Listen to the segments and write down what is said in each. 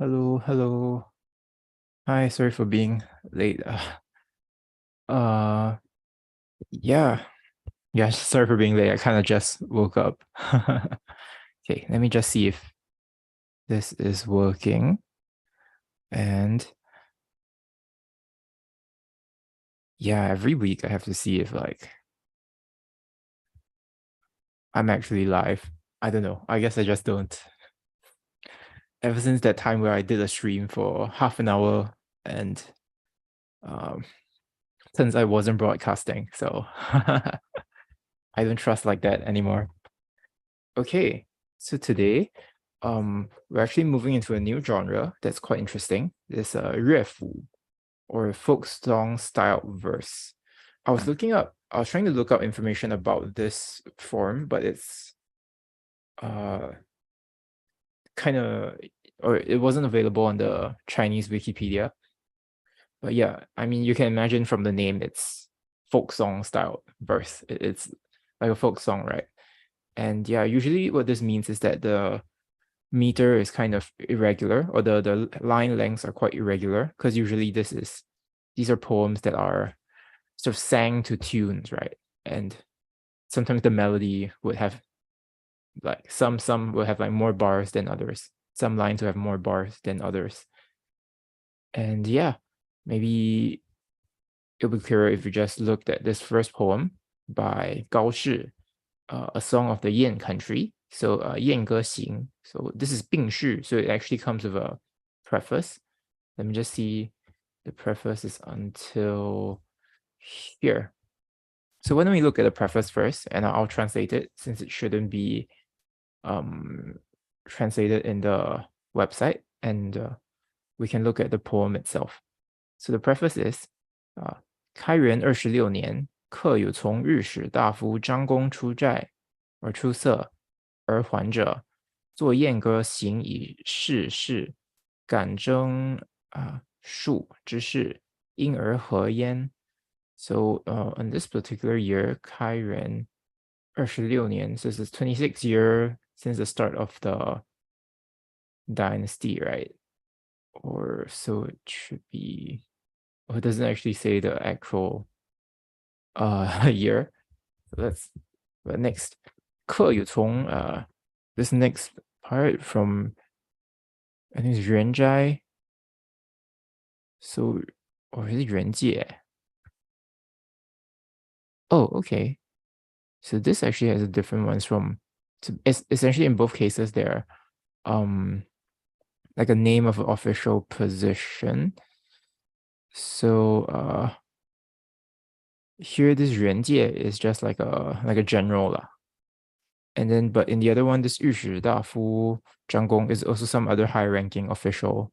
Hello, hello. Hi, sorry for being late. Uh, yeah, yeah, sorry for being late. I kind of just woke up. Okay, let me just see if this is working. And yeah, every week I have to see if I'm actually live. I don't know. I guess I just don't. Ever since that time where I did a stream for half an hour and um since I wasn't broadcasting, so I don't trust like that anymore. Okay, so today, we're actually moving into a new genre that's quite interesting. It's a fu, or folk song style verse. I was trying to look up information about this form, but it's uh kind of, or it wasn't available on the Chinese Wikipedia. But yeah, I mean, you can imagine from the name, it's folk song style verse. It's like a folk song, right? And yeah, usually what this means is that the meter is kind of irregular, or the line lengths are quite irregular, because usually these are poems that are sort of sang to tunes, right? And sometimes the melody would have like some will have like more bars than others. Some lines will have more bars than others. And yeah, maybe it'll be clearer if you just looked at this first poem by Gao Shi, a song of the Yan country. So Yan Ge Xing. So this is 病序, so it actually comes with a preface. Let me just see. The preface is until here. So why don't we look at the preface first, and I'll translate it since it shouldn't be translated in the website, and we can look at the poem itself. So the preface is 开元26年，客有从日使大夫张公出寨而出塞而还者，作燕歌行以示事，感征术之事，因而何焉？So in this particular year, 开元26年, so this is 26th year since the start of the dynasty, right? Or so it should be. Oh, it doesn't actually say the actual year. But next, 客有从 this next part from, I think it's 元斋. So, or is it 元界? Oh, okay. So this actually has a different ones from. So it's essentially in both cases they're like a name of an official position. So here this 元界 is just like a general lah. And then, but in the other one, this 御史大夫张公 is also some other high-ranking official.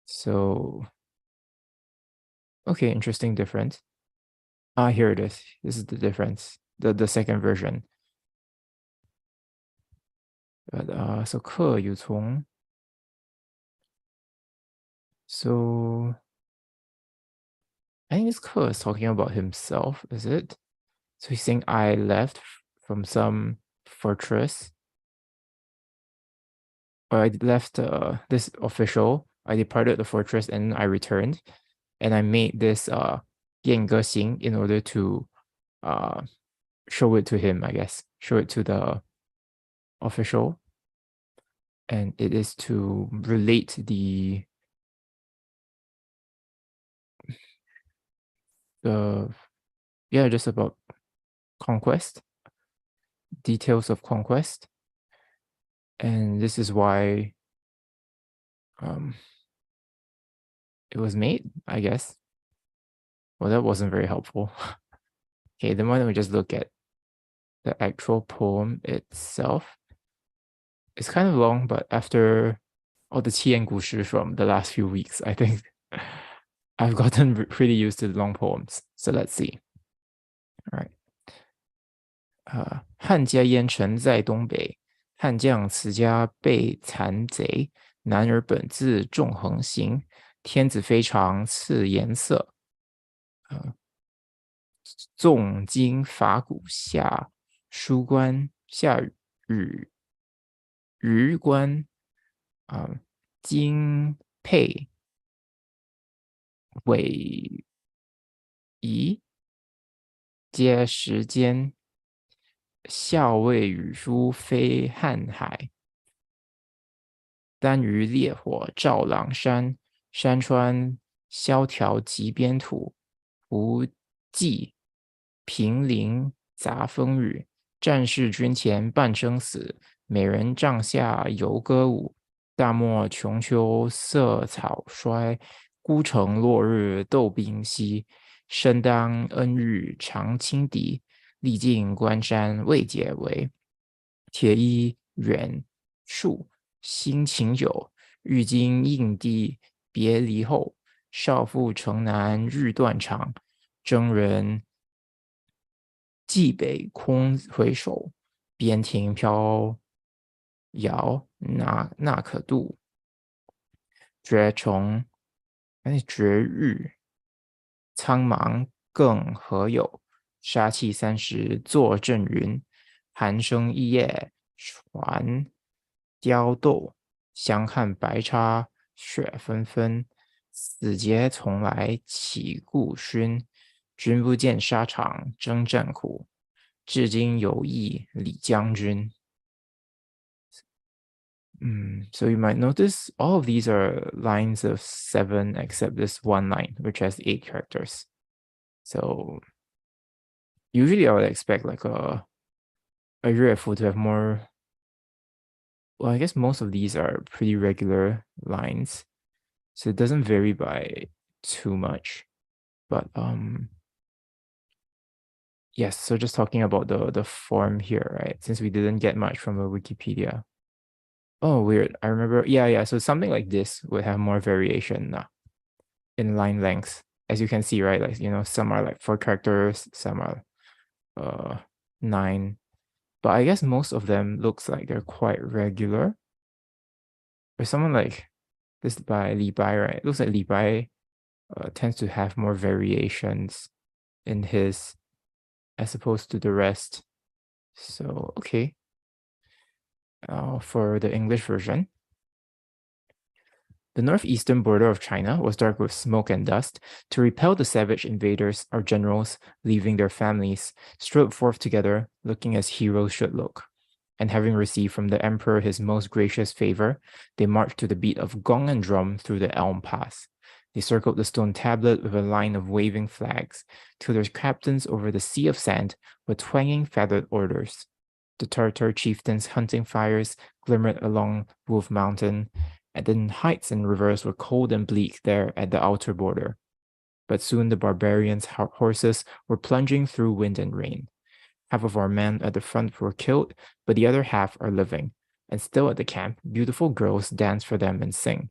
So, okay, interesting difference. Here it is. This is the difference. The second version. But so 客有从. So I think this 客 is talking about himself, is it? So he's saying I left from some fortress. Or I left this official. I departed the fortress and I returned, and I made this 燕歌行 in order to show it to him, I guess, show it to the official, and it is to relate the yeah, just about conquest, details of conquest, and this is why it was made, I guess. Well, that wasn't very helpful. Okay, then why don't we just look at the actual poem itself? It's kind of long, but after all the 七言古诗 from the last few weeks, I think I've gotten pretty used to the long poems. So let's see. All right. 汉家燕城在东北，汉将此家被残贼。男儿本自纵横行，天子非常赐颜色。纵经法鼓下书关，下羽官经配尾夷，皆时间。校尉语书飞瀚海，单于烈火照狼山。山川萧条极边土，不计平林杂风雨。战士军前半生死，美人帐下犹歌舞。大漠穷秋色草衰，孤城落日斗兵稀。身当恩遇常轻敌，历尽关山未解围。铁衣远戍辛勤久，欲经应地别离后。少妇城南日断肠，征人蓟北空回首。边庭飘摇那可度，绝虫绝日苍茫更何有？杀气30作阵云，寒声一夜传雕斗。相看白插雪纷纷，死节从来岂顾勋？君不见沙场征战苦，至今有意李将军。So you might notice all of these are lines of 7 except this one line, which has 8 characters. So usually I would expect like a yuefu to have more. Well, I guess most of these are pretty regular lines, so it doesn't vary by too much. But yes, so just talking about the form here, right? Since we didn't get much from the Wikipedia. Oh, weird. I remember. Yeah. So something like this would have more variation in line length, as you can see, right? Like, some are like 4 characters, some are 9. But I guess most of them looks like they're quite regular. Or someone like this by Li Bai, right? It looks like Li Bai tends to have more variations in his as opposed to the rest. So, okay. For the English version. The northeastern border of China was dark with smoke and dust. To repel the savage invaders, our generals, leaving their families, strode forth together, looking as heroes should look. And having received from the emperor his most gracious favor, they marched to the beat of gong and drum through the Elm Pass. They circled the stone tablet with a line of waving flags, till their captains over the sea of sand were twanging feathered orders. The Tartar chieftains' hunting fires glimmered along Wolf Mountain, and then heights and rivers were cold and bleak there at the outer border. But soon the barbarians' horses were plunging through wind and rain. Half of our men at the front were killed, but the other half are living. And still at the camp, beautiful girls dance for them and sing.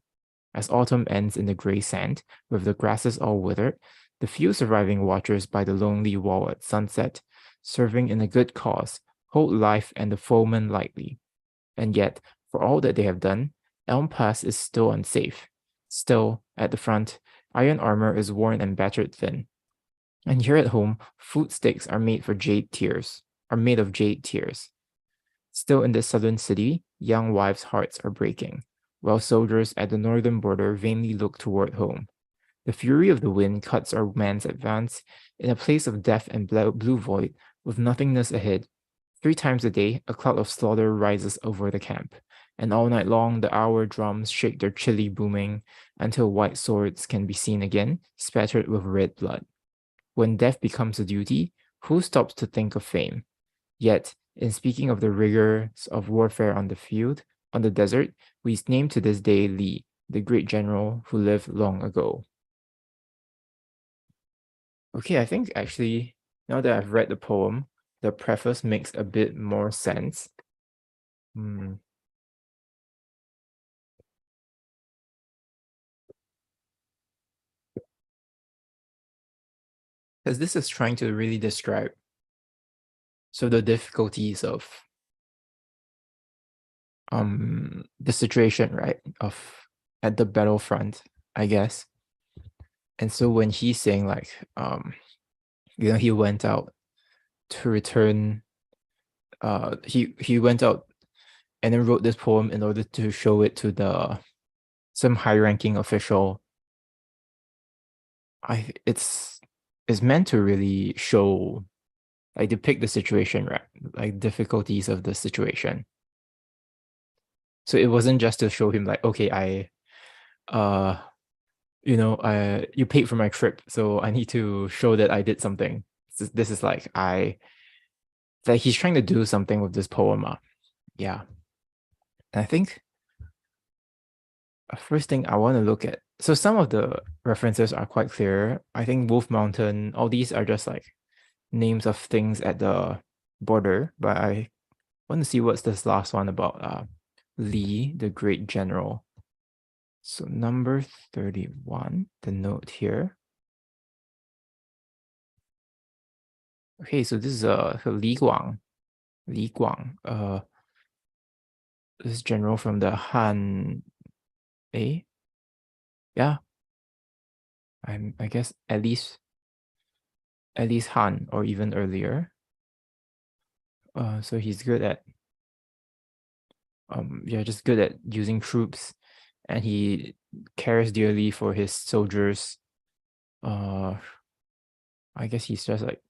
As autumn ends in the gray sand, with the grasses all withered, the few surviving watchers by the lonely wall at sunset, serving in a good cause, hold life and the foeman lightly. And yet, for all that they have done, Elm Pass is still unsafe. Still, at the front, iron armor is worn and battered thin. And here at home, food sticks are made of jade tears. Still in this southern city, young wives' hearts are breaking, while soldiers at the northern border vainly look toward home. The fury of the wind cuts our man's advance in a place of death and blue void, with nothingness ahead. 3 times a day, a cloud of slaughter rises over the camp, and all night long the hour drums shake their chilly booming until white swords can be seen again, spattered with red blood. When death becomes a duty, who stops to think of fame? Yet, in speaking of the rigors of warfare on the field, on the desert, we name to this day Li, the great general who lived long ago. Okay, I think actually, now that I've read the poem, the preface makes a bit more sense. Because this is trying to really describe the difficulties of the situation, right, of at the battlefront, I guess. And so when he's saying like he went out to return, he went out and then wrote this poem in order to show it to the some high-ranking official. It's meant to really show, like, depict the situation, right? Like difficulties of the situation. So it wasn't just to show him like, okay, you paid for my trip, so I need to show that I did something. This is like he's trying to do something with this poem. Yeah. And I think first thing I want to look at, so some of the references are quite clear. I think Wolf Mountain, all these are just like names of things at the border, but I want to see what's this last one about Li, the great general. So number 31, the note here. Okay, so this is Li Guang. Li Guang, this general from the Han, yeah, I guess at least Han or even earlier. So he's good at just good at using troops, and he cares dearly for his soldiers. I guess he's just like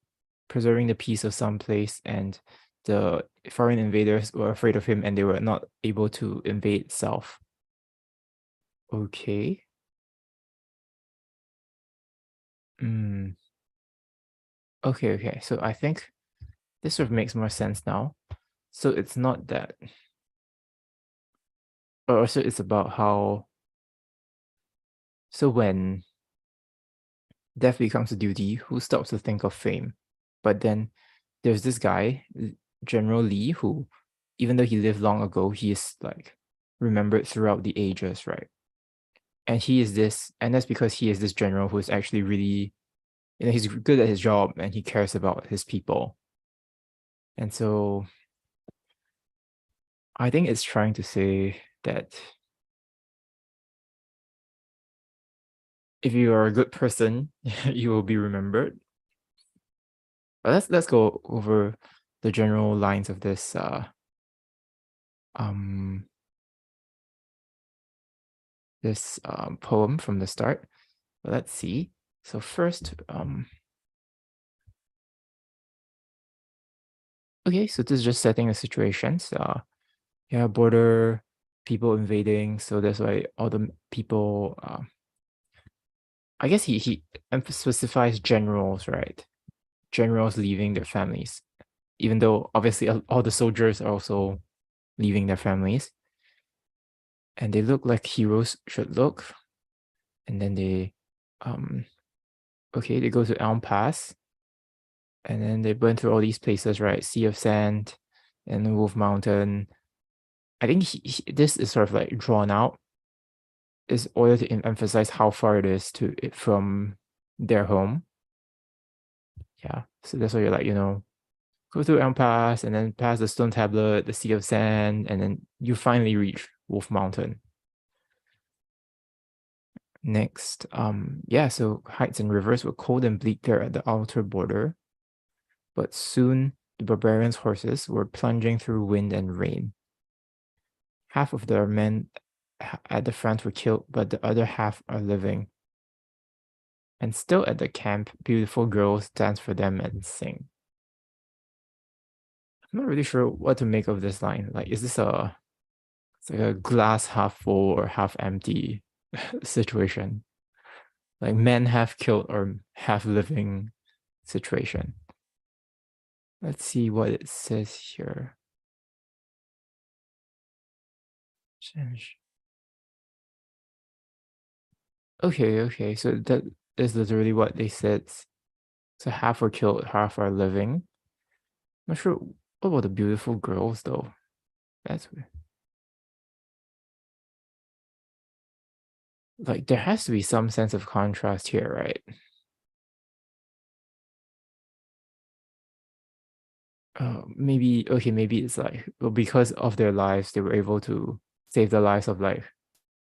preserving the peace of some place, and the foreign invaders were afraid of him and they were not able to invade south. Okay. Okay. So I think this sort of makes more sense now. So it's not that, or also it's about how, so when death becomes a duty, who stops to think of fame? But then there's this guy, General Li, who, even though he lived long ago, he is like remembered throughout the ages, right? And that's because he is this general who is actually really, he's good at his job and he cares about his people. And so I think it's trying to say that if you are a good person, you will be remembered. But let's go over the general lines of this poem from the start. Let's see. So first, okay, so this is just setting the situations. Yeah, border, people invading. So that's why all the people. I guess he specifies generals, right? Generals leaving their families, even though obviously all the soldiers are also leaving their families, and they look like heroes should look. And then they they go to Elm Pass, and then they burn through all these places, right? Sea of Sand and Wolf Mountain. I think this is sort of like drawn out is order to emphasize how far it is from their home. Yeah, so that's why you're like, go through Elm Pass and then pass the Stone Tablet, the Sea of Sand, and then you finally reach Wolf Mountain. Next, so heights and rivers were cold and bleak there at the outer border, but soon the barbarians' horses were plunging through wind and rain. Half of their men at the front were killed, but the other half are living. And still at the camp, beautiful girls dance for them and sing. I'm not really sure what to make of this line. Like, is this it's like a glass half full or half empty situation? Like men half killed or half living situation. Let's see what it says here. Okay. So that is literally what they said. So half were killed, half are living. I'm not sure. What about the beautiful girls though? That's weird. Like there has to be some sense of contrast here, right? Maybe it's like, well, because of their lives, they were able to save the lives of like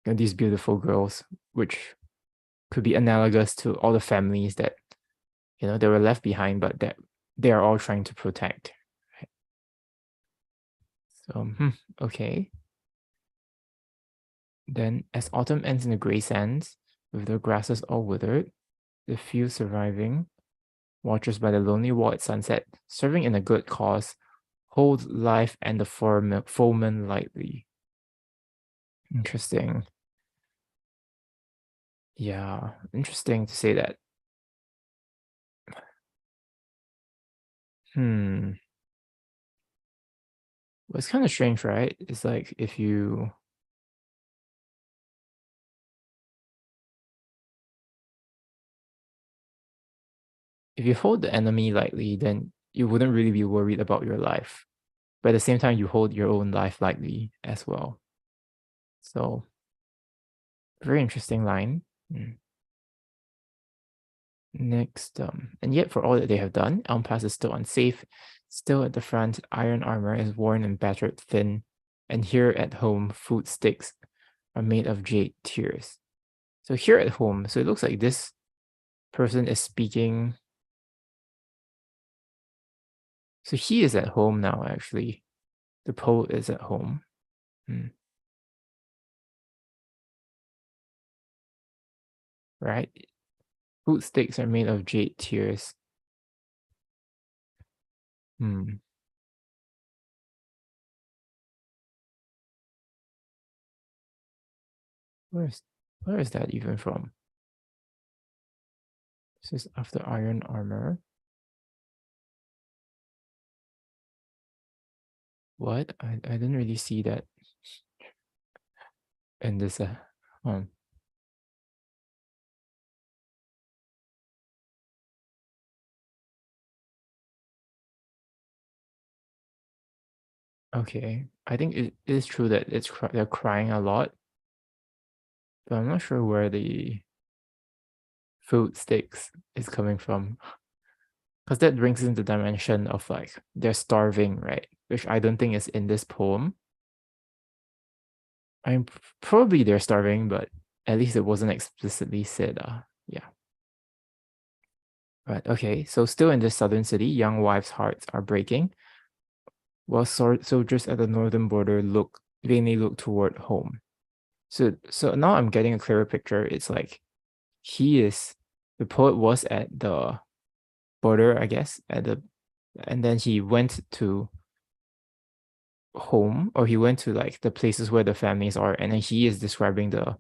these beautiful girls, which could be analogous to all the families that they were left behind, but that they are all trying to protect. Right? So okay. Then, as autumn ends in the grey sands, with the grasses all withered, the few surviving, watchers by the lonely wall at sunset, serving in a good cause, hold life and the foeman lightly. Interesting. Yeah, interesting to say that. Well, it's kind of strange, right? It's like if you hold the enemy lightly, then you wouldn't really be worried about your life. But at the same time, you hold your own life lightly as well. So, very interesting line. Next, and yet for all that they have done, Elm Pass is still unsafe. Still at the front, iron armor is worn and battered thin, and here at home, food sticks are made of jade tears. So here at home, so it looks like this person is speaking. So he is at home now, actually. The poet is at home. Right? Food sticks are made of jade tears. Where is that even from? This is after iron armor. What? I didn't really see that in this. Okay, I think it is true that they're crying a lot, but I'm not sure where the food sticks is coming from, because that brings into the dimension of like they're starving, right? Which I don't think is in this poem. I'm probably they're starving, but at least it wasn't explicitly said. Yeah. Right. Okay. So still in this southern city, young wives' hearts are breaking, while soldiers at the northern border vainly look toward home. So now I'm getting a clearer picture. It's like the poet was at the border, I guess, and then he went to home, or he went to like the places where the families are, and then he is describing the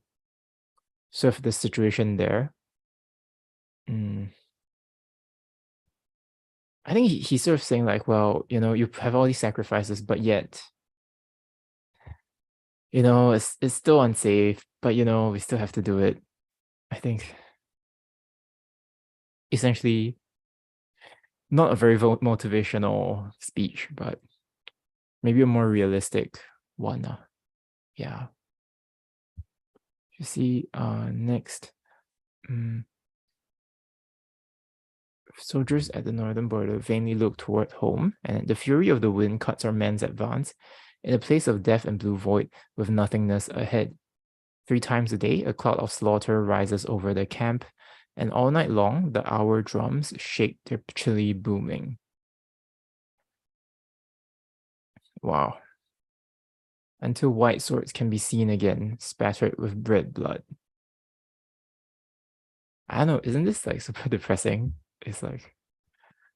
sort of the situation there. I think he's sort of saying like, well, you have all these sacrifices, but yet, it's still unsafe, but we still have to do it. I think essentially not a very motivational speech, but maybe a more realistic one. Yeah. You see, next. Soldiers at the northern border vainly look toward home, and the fury of the wind cuts our men's advance in a place of death and blue void with nothingness ahead. 3 times a day, a cloud of slaughter rises over the camp, and all night long, the hour drums shake their chilly booming. Wow. Until white swords can be seen again, spattered with red blood. I don't know, isn't this like super depressing? It's like,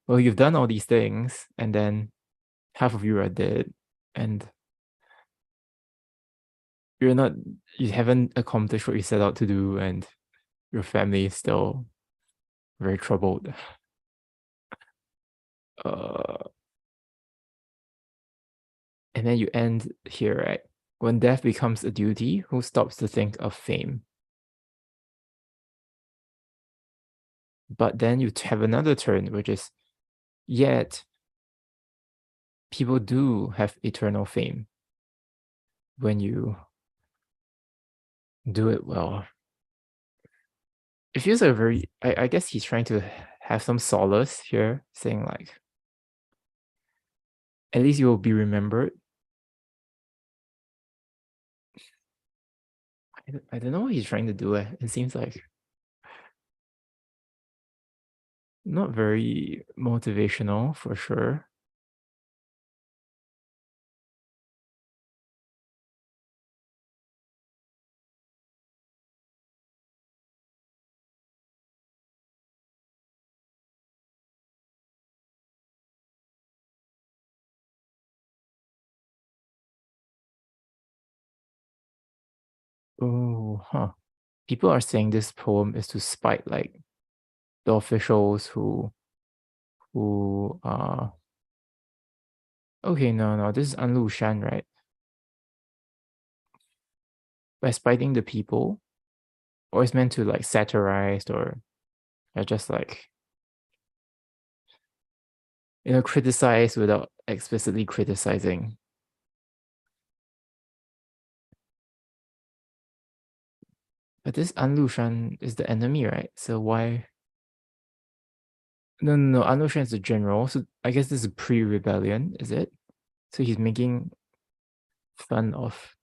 well, you've done all these things, and then half of you are dead, and you haven't accomplished what you set out to do, and your family is still very troubled. And then you end here, right? When death becomes a duty, who stops to think of fame? But then you have another turn, which is, yet people do have eternal fame when you do it well. It feels like I guess he's trying to have some solace here, saying like, at least you will be remembered. I don't know what he's trying to do. It seems like not very motivational for sure. Oh, huh. People are saying this poem is to spite like the officials who okay, no, this is An Lu Shan, right? By spiting the people, or it's meant to like satirize or just like criticize without explicitly criticizing. But this An Lu Shan is the enemy, right? So why? No. An Lu Shan is the general. So I guess this is pre-rebellion, is it? So he's making fun of,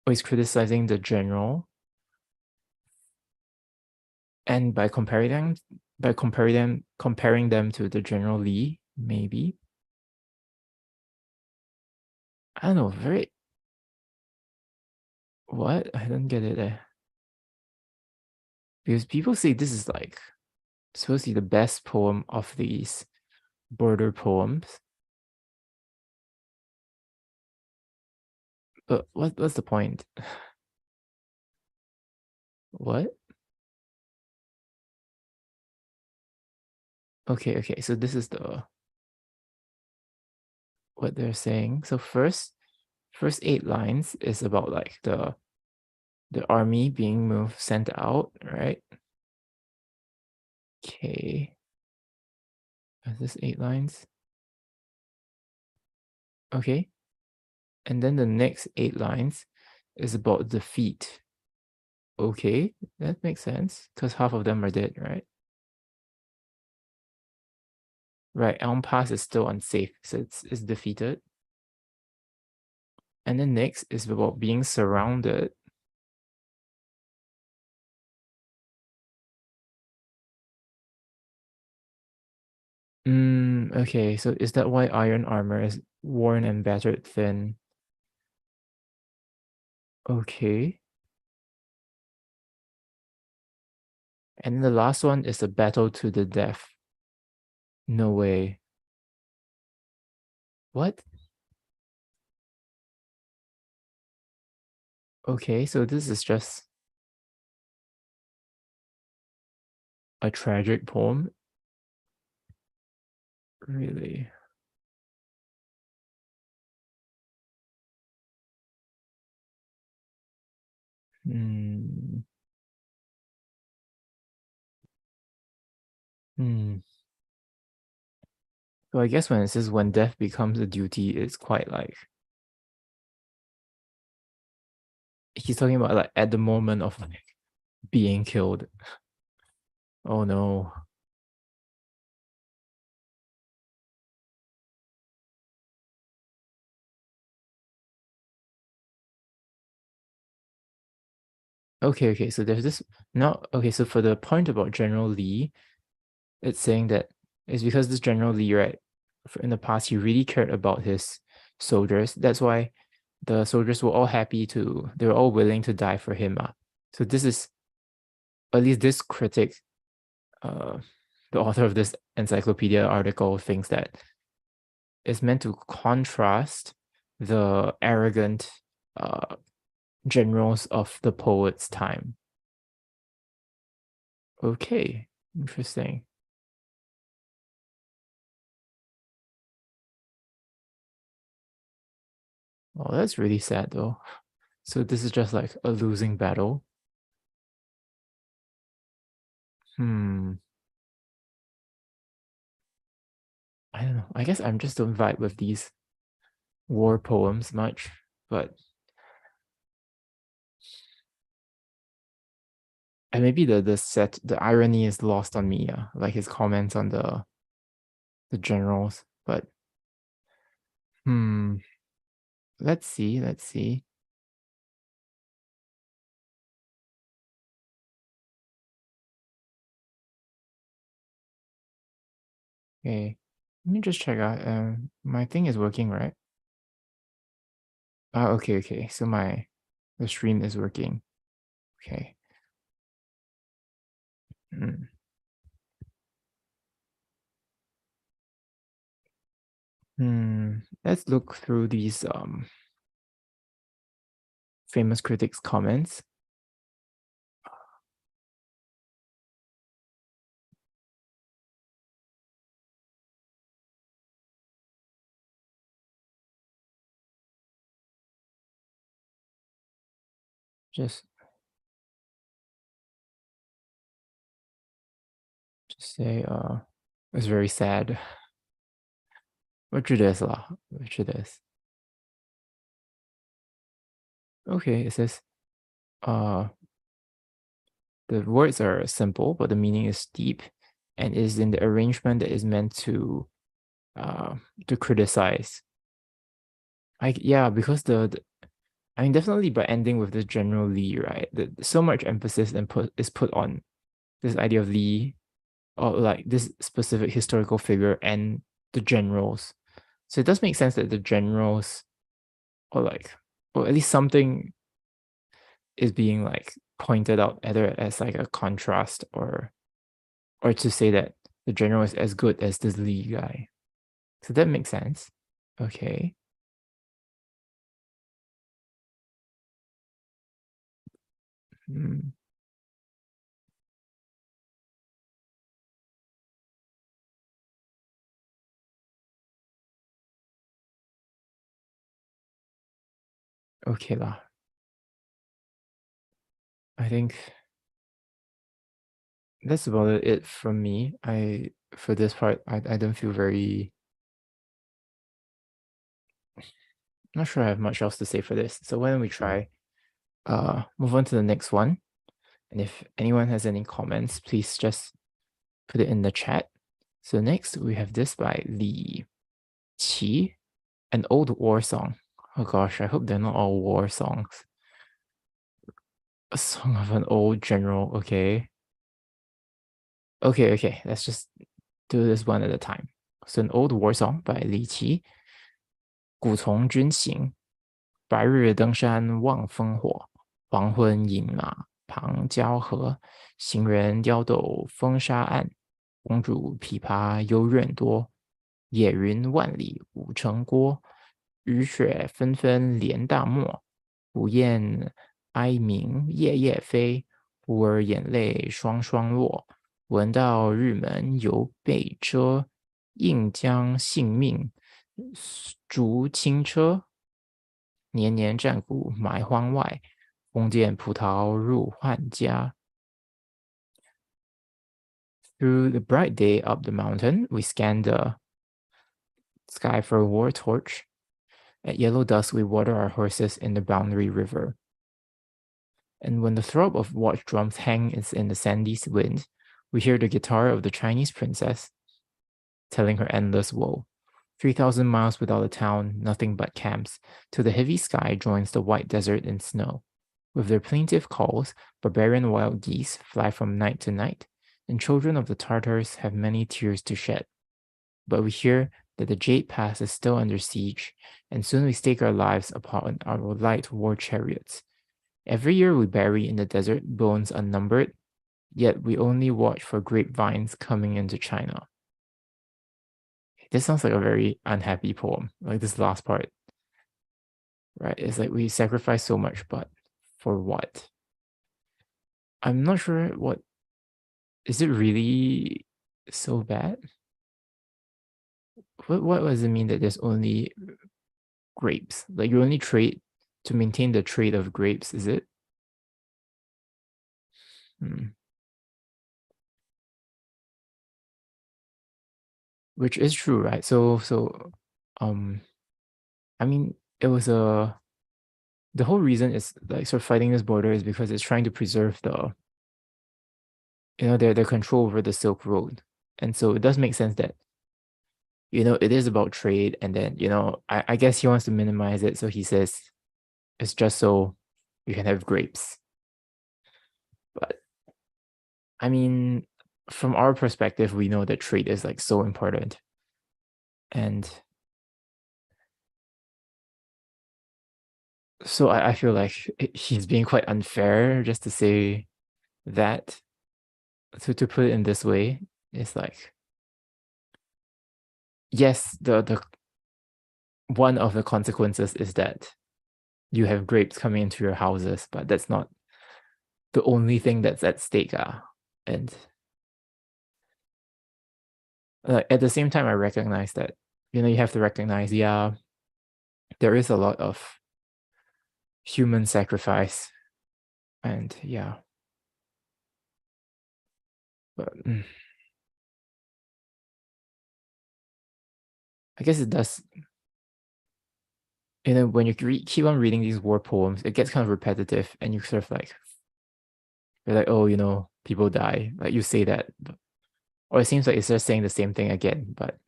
or he's criticizing the general, and by comparing them to the General Lee, maybe. I don't know. Very what? I don't get it. Because people say this is like supposed to be the best poem of these border poems. But what's the point? What? Okay. So this is what they're saying. So first 8 lines is about like the army being sent out, right? Okay. Is this 8 lines? Okay. And then the next 8 lines is about defeat. Okay, that makes sense because half of them are dead, right? Right, Elm Pass is still unsafe, so it's defeated. And then next is about being surrounded. Okay, so is that why iron armor is worn and battered thin? Okay. And the last one is a battle to the death. No way. What? Okay, so this is just a tragic poem? Really? Hmm. Hmm. So I guess when it says when death becomes a duty, it's quite like he's talking about like at the moment of like being killed. Oh no. Okay. So there's this now. Okay, so for the point about General Lee, it's saying that it's because this General Lee, right, in the past, he really cared about his soldiers. That's why the soldiers were all happy they were all willing to die for him. So this is, at least this critic, uh, the author of this encyclopedia article thinks that it's meant to contrast the arrogant generals of the poet's time. Okay, interesting. Oh, that's really sad though. So this is just like a losing battle. Hmm. I don't know. I guess I'm just don't vibe with these war poems much, but and maybe the irony is lost on me, like his comments on the generals. But hmm, let's see. Okay, let me just check out. My thing is working, right? Okay. So the stream is working. Okay. Hmm. Let's look through these famous critics' comments. Just say it's very sad. 我觉得是啦，我觉得是。Okay, it says uh the words are simple, but the meaning is deep and is in the arrangement that is meant to criticize. Yeah, because I mean definitely by ending with this general Li, right? So much emphasis is put on this idea of Li or like this specific historical figure and the generals. So it does make sense that the generals or at least something is being like pointed out either as like a contrast or to say that the general is as good as this Li guy. So that makes sense. Okay. Hmm. Okay lah. I think that's about it from me. For this part, I don't feel very. Not sure I have much else to say for this. So why don't we try move on to the next one? And if anyone has any comments, please just put it in the chat. So next we have this by Li Qi, an old war song. Oh gosh, I hope they're not all war songs. A song of an old general, okay. Okay, let's just do this one at a time. So an old war song by Li Qi. 古从军行，白日登山望烽火，黄昏饮马旁交河。行人刁斗风沙暗，公主琵琶幽怨多。野云万里无城郭，雨雪纷纷连大漠。不厌哀鸣夜夜飞，忽而眼泪双双落。闻道日门犹被遮，应将性命逐轻车。年年战鼓埋荒外，风见葡萄入汉家。Through the bright day up the mountain, we scan the sky for a war torch. At yellow dusk, we water our horses in the boundary river. And when the throb of watch drums hangs in the sandy wind, we hear the guitar of the Chinese princess telling her endless woe. 3,000 miles without a town, nothing but camps, till the heavy sky joins the white desert in snow. With their plaintive calls, barbarian wild geese fly from night to night, and children of the Tartars have many tears to shed. But we hear that the Jade Pass is still under siege, and soon we stake our lives upon our light war chariots. Every year we bury in the desert bones unnumbered, yet we only watch for grapevines coming into China. This sounds like a very unhappy poem, like this last part, right? It's like we sacrifice so much, but for what? I'm not sure is it really so bad? What does it mean that there's only grapes? Like you only trade to maintain the trade of grapes, is it? Which is true, right? So I mean it was the whole reason is like sort of fighting this border is because it's trying to preserve their control over the Silk Road. And so it does make sense that it is about trade, and then I guess he wants to minimize it, so he says it's just so you can have grapes. But I mean, from our perspective, we know that trade is like so important. And so I feel like he's being quite unfair just to say that. To put it in this way, it's like, yes, the one of the consequences is that you have grapes coming into your houses, but that's not the only thing that's at stake. And at the same time, I recognize that, you have to recognize, yeah, there is a lot of human sacrifice And yeah. But I guess it does. When you keep on reading these war poems, it gets kind of repetitive, and you sort of like, you're like, oh, people die. Like you say that, or it seems like it's just saying the same thing again. But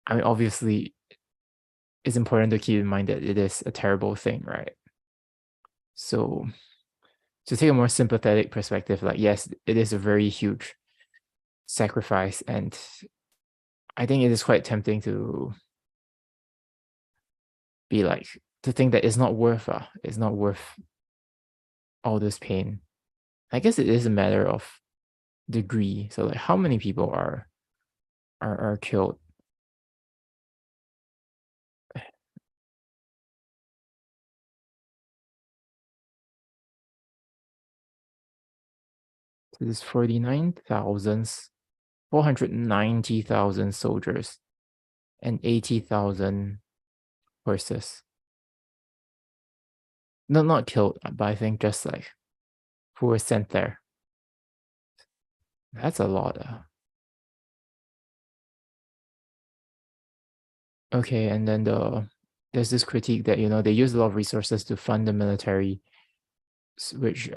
I mean, obviously, it's important to keep in mind that it is a terrible thing, right? So to take a more sympathetic perspective, like, yes, it is a very huge sacrifice, and I think it is quite tempting to be like, to think that it's not worth all this pain. I guess it is a matter of degree. So like, how many people are killed? So there's 490,000 soldiers and 80,000 horses. No, not killed, but I think just like who were sent there. That's a lot. Okay, and then there's this critique that they use a lot of resources to fund the military, which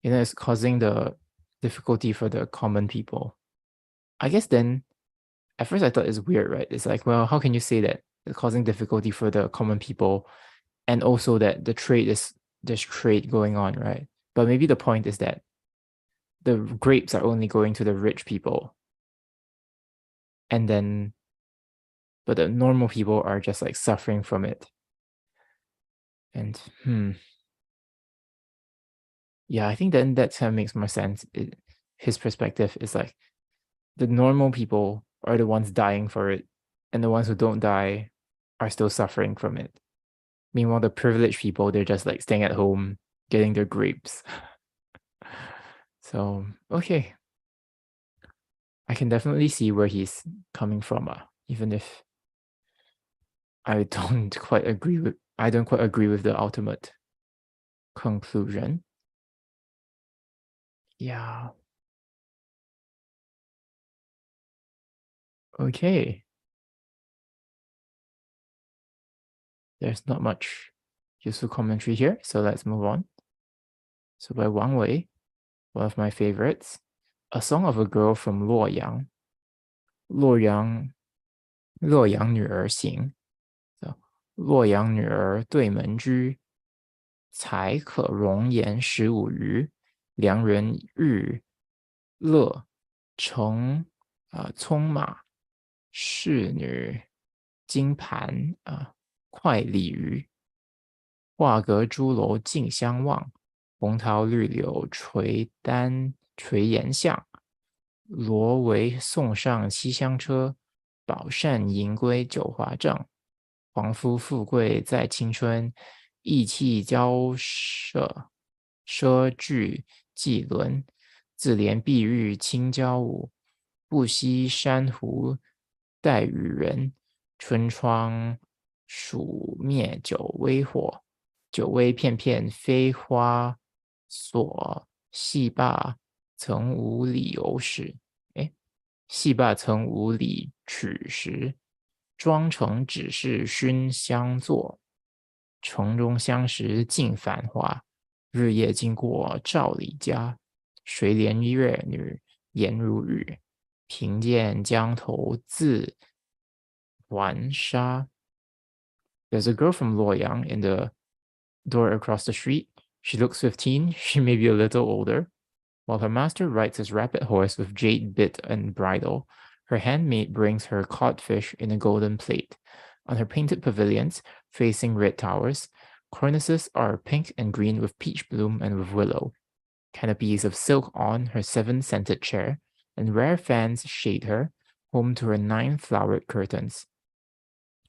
is causing the difficulty for the common people. I guess then at first I thought it's weird, right? It's like, well, how can you say that it's causing difficulty for the common people, and also that there's trade going on, right? But maybe the point is that the grapes are only going to the rich people, and then but the normal people are just like suffering from it. And yeah, I think then that kind of makes more sense. His perspective is like, the normal people are the ones dying for it, and the ones who don't die are still suffering from it. Meanwhile, the privileged people, they're just like staying at home, getting their grapes. So, okay. I can definitely see where he's coming from, even if I don't quite agree with the ultimate conclusion. Yeah. Okay. There's not much useful commentary here, so let's move on. So by Wang Wei, one of my favorites, A Song of a Girl from Luoyang. Luoyang 女儿行 So 洛阳女儿对门居，才可容颜15余，良人日乐乘匆马，侍女金盘快鲤鱼，画阁朱楼竞相望，红桃绿柳垂檐下，罗帷送上七香车，宝扇银归九华帐。皇夫富贵在青春，意气交奢具纪伦。自怜碧玉清娇舞，不惜珊瑚待与人。春窗暑灭酒微火，酒微片片飞花所。戏罢曾无理由时，戏罢曾无理取时。妆成只是熏香作，城中相识尽繁华。日夜经过赵李家，谁怜月女颜如玉？贫贱江头自还沙。There's a girl from Luoyang in the door across the street. She looks 15, she may be a little older. While her master rides his rapid horse with jade bit and bridle, her handmaid brings her codfish in a golden plate. On her painted pavilions, facing red towers, cornices are pink and green with peach bloom and with willow. Canopies of silk on her 7-scented chair, and rare fans shade her, home to her 9 flowered curtains.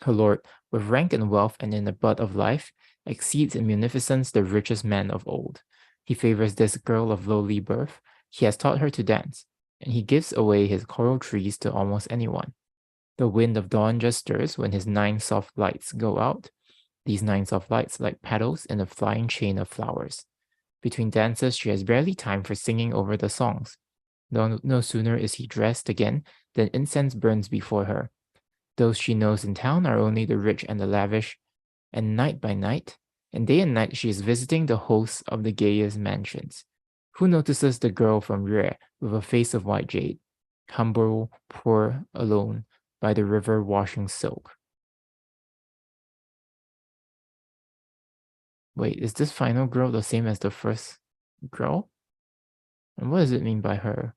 Her lord, with rank and wealth and in the bud of life, exceeds in munificence the richest man of old. He favors this girl of lowly birth. He has taught her to dance, and he gives away his coral trees to almost anyone. The wind of dawn just stirs when his 9 soft lights go out. these nine soft lights like petals in a flying chain of flowers. Between dances, she has barely time for singing over the songs. No sooner is he dressed again than incense burns before her. Those she knows in town are only the rich and the lavish, and night by night, and day and night, she is visiting the hosts of the gayest mansions. Who notices the girl from Yue with a face of white jade, humble, poor, alone, by the river washing silk? Wait, is this final girl the same as the first girl? And what does it mean by her?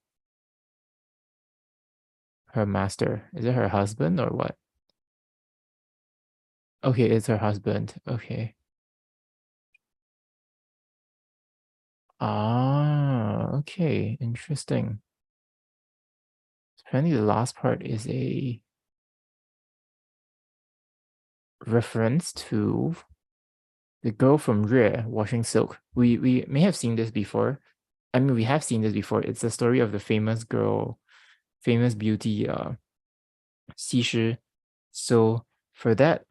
Her master? Is it her husband or what? Okay, it's her husband. Okay. Ah, okay. Interesting. Apparently the last part is a reference to the girl from Yue washing silk. We may have seen this before. I mean, we have seen this before. It's the story of the famous girl, famous beauty, Xi Shi. So for that,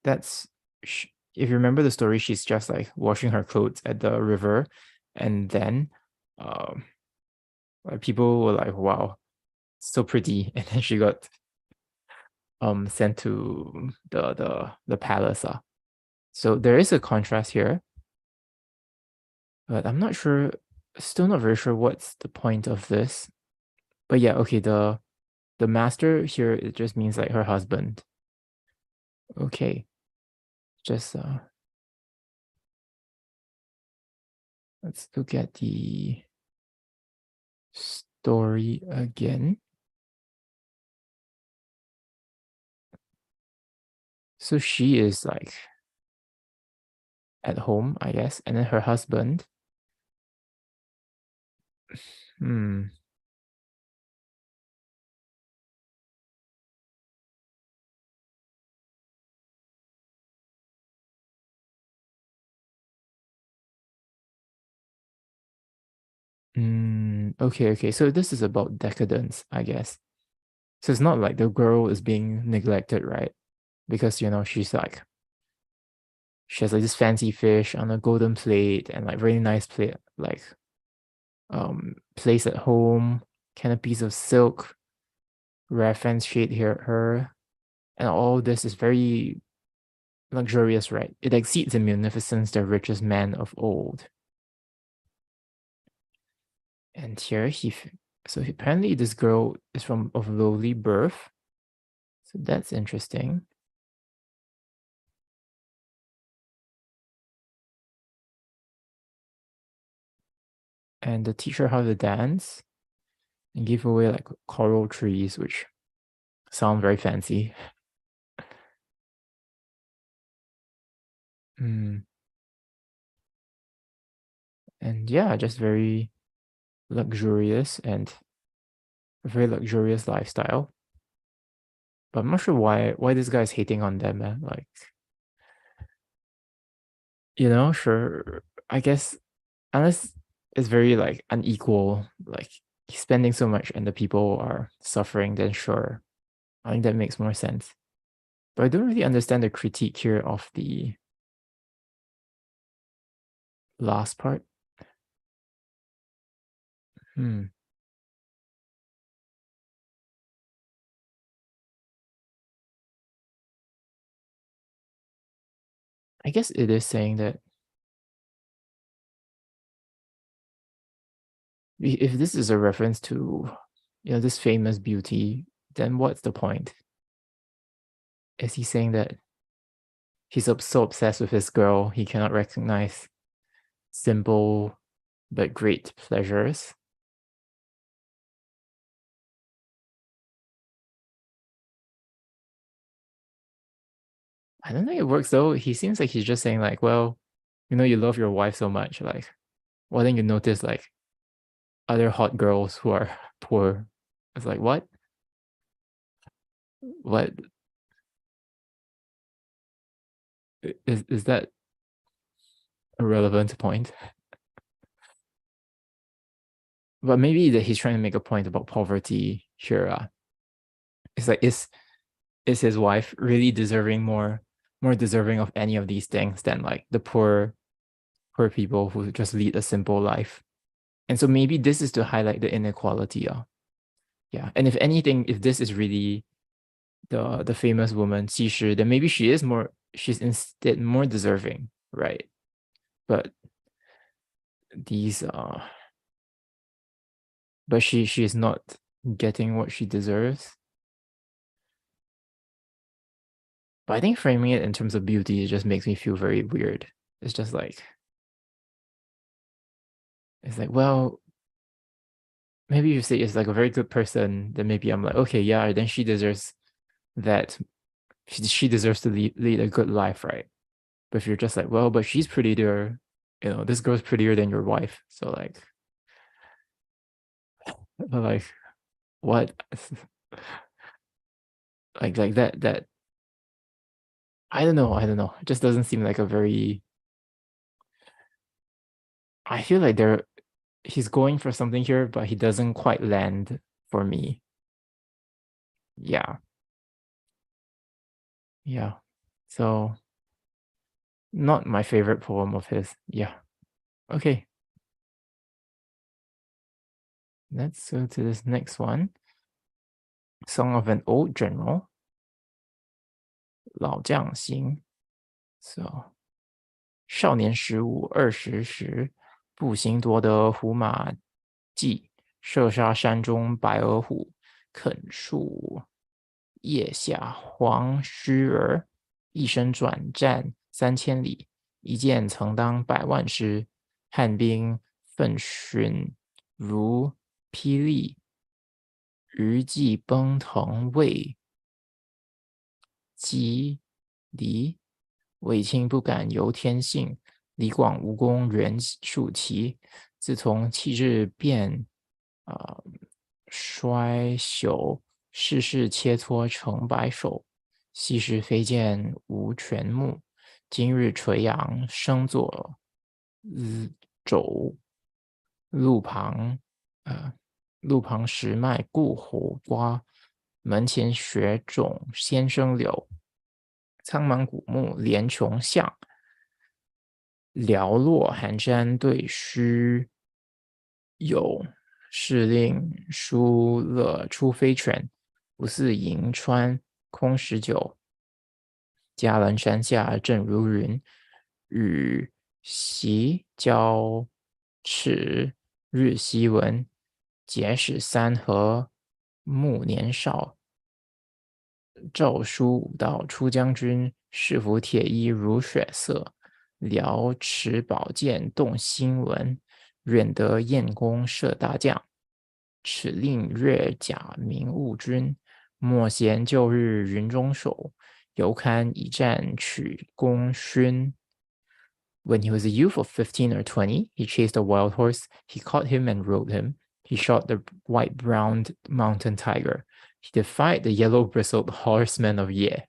that's if you remember the story, she's just like washing her clothes at the river, and then, like people were like, "Wow, so pretty," and then she got sent to the palace. So there is a contrast here, but I'm not sure, still not very sure what's the point of this. But yeah, okay, the master here, it just means like her husband. Okay. Just let's look at the story again. So she is like at home, I guess, and then her husband. Hmm. Okay, okay. So this is about decadence, I guess. So it's not like the girl is being neglected, right? Because she's like she has like this fancy fish on a golden plate and like very nice plate, like place at home, canopies of silk, rare fence shade here her, and all this is very luxurious, right? It exceeds in munificence the richest man of old. And here apparently this girl is of lowly birth. So that's interesting. And they teach her how to dance and give away like coral trees, which sound very fancy. And yeah, just very luxurious and a very luxurious lifestyle. But I'm not sure why this guy's hating on them, man. Like, sure. I guess unless it's very like unequal, like he's spending so much and the people are suffering, then sure. I think that makes more sense. But I don't really understand the critique here of the last part. I guess it is saying that if this is a reference to this famous beauty, then what's the point? Is he saying that he's so obsessed with his girl he cannot recognize simple but great pleasures? I don't think it works though. He seems like he's just saying like, well, you love your wife so much, like, why don't you notice like other hot girls who are poor? It's like, what? What is that a relevant point? But maybe that he's trying to make a point about poverty here. It's like, is his wife really deserving more more deserving of any of these things than like the poor people who just lead a simple life. And so maybe this is to highlight the inequality. Yeah. And if anything, if this is really the famous woman, Xi Shi, then maybe she's instead more deserving, right? But these but she is not getting what she deserves. But I think framing it in terms of beauty, it just makes me feel very weird. It's just like, well, maybe you say it's like a very good person, then maybe I'm like, okay, yeah, then she deserves that. She deserves to lead a good life, right? But if you're just like, well, but she's prettier, this girl's prettier than your wife. So like, like what? like that. I don't know. It just doesn't seem like a very. I feel like he's going for something here, but he doesn't quite land for me. Yeah. Yeah. So not my favorite poem of his. Yeah. Okay. Let's go to this next one. Song of an Old General. 老将行. So 少年15 20时，步行夺得胡马骑，射杀山中白额虎，啃树腋下黄须儿，一生转战3000里，一剑曾当100万师。汉兵奋迅如霹雳，余悸奔腾未及离。卫青不敢由天幸，李广无功袁术奇。自从弃日变衰朽，世事切磋成白首。昔时飞剑无全目，今日垂杨生作肘。路旁石脉故火瓜，门前雪种先生柳。苍茫古木连琼象，寥落寒山对虚有。是令疏勒出飞泉，不似银川空19酒。嘉陵山下正如云，雨习交尺日夕闻。结使三河暮年少，诏书武道出将军，士服铁衣如雪色。辽持宝剑动心文，愿得燕弓射大将。此令越甲明务君，莫嫌旧日云中守。犹堪一战取功勋。When he was a youth of 15 or 20, he chased a wild horse. He caught him and rode him. He shot the white-browned mountain tiger. He defied the yellow-bristled horsemen of Ye.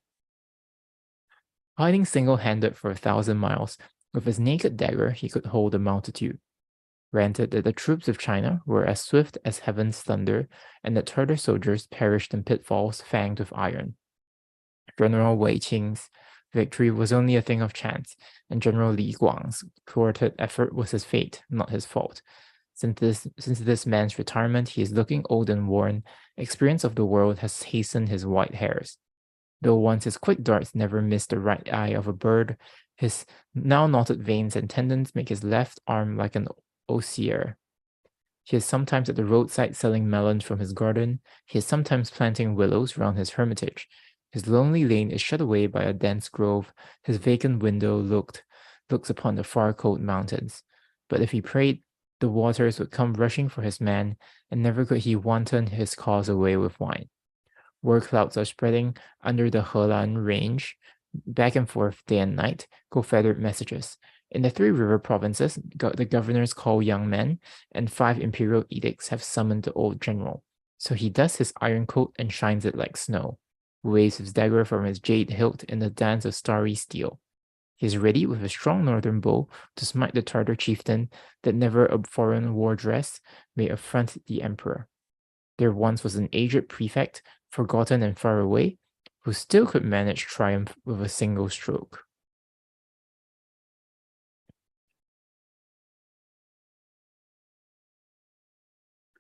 Fighting single-handed for 1,000 miles, with his naked dagger he could hold a multitude. Granted that the troops of China were as swift as heaven's thunder, and that Tartar soldiers perished in pitfalls fanged with iron. General Wei Qing's victory was only a thing of chance, and General Li Guang's thwarted effort was his fate, not his fault. Since this man's retirement, he is looking old and worn. Experience of the world has hastened his white hairs. Though once his quick darts never missed the right eye of a bird, his now knotted veins and tendons make his left arm like an osier. He is sometimes at the roadside selling melons from his garden. He is sometimes planting willows round his hermitage. His lonely lane is shut away by a dense grove. His vacant window looks upon the far cold mountains. But if he prayed, the waters would come rushing for his man, and never could he wanton his cause away with wine. War clouds are spreading under the Helan range. Back and forth, day and night, go feathered messages. In the 3 river provinces, the governors call young men, and 5 imperial edicts have summoned the old general. So he does his iron coat and shines it like snow, waves his dagger from his jade hilt in the dance of starry steel. He is ready with a strong northern bow to smite the Tartar chieftain that never a foreign war dress may affront the emperor. There once was an aged prefect, forgotten and far away, who still could manage triumph with a single stroke.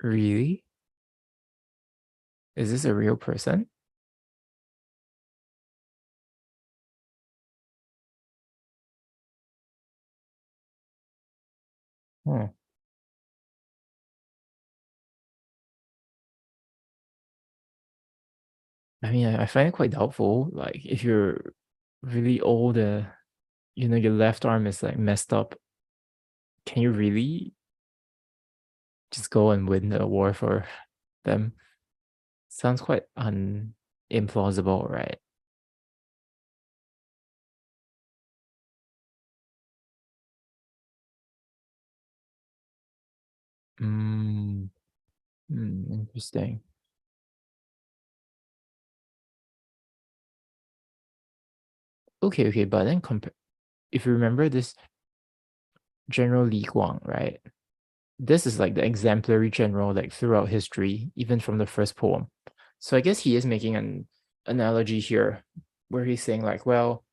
Really? Is this a real person? Hmm. I mean, I find it quite doubtful. Like, if you're really old, your left arm is like messed up. Can you really just go and win the war for them? Sounds quite implausible, right? Mm, interesting. Okay, but then if you remember this General Li Guang, right? This is like the exemplary general like throughout history, even from the first poem. So I guess he is making an analogy here where he's saying like, well,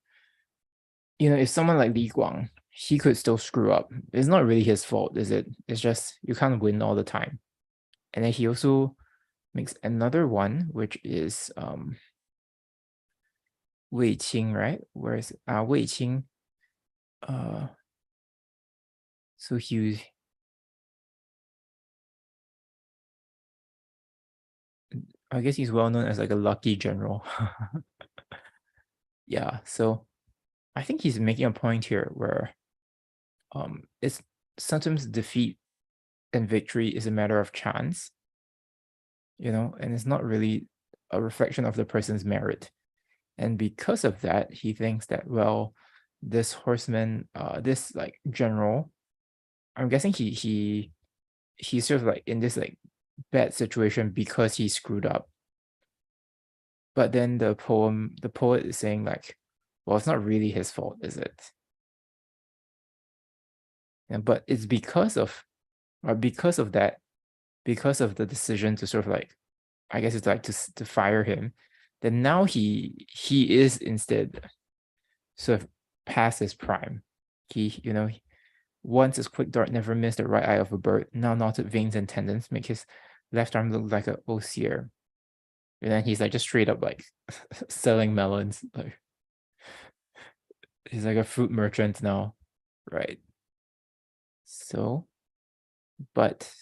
if someone like Li Guang, he could still screw up. It's not really his fault, is it? It's just you can't win all the time. And then he also makes another one, which is Wei Qing, right? Whereas Wei Qing, uh, so I guess he's well known as like a lucky general. Yeah, so I think he's making a point here where it's sometimes defeat and victory is a matter of chance, and it's not really a reflection of the person's merit. And because of that, he thinks that, well, this horseman, this like general, I'm guessing he's sort of like in this like bad situation because he screwed up. But then the poet is saying like, well, it's not really his fault, is it? But it's because of that, because of the decision to sort of like, I guess it's like to fire him, then now he is instead sort of past his prime. He once his quick dart never missed the right eye of a bird, now knotted veins and tendons make his left arm look like a osier. And then he's like just straight up like selling melons. Like he's like a fruit merchant now, right? So, but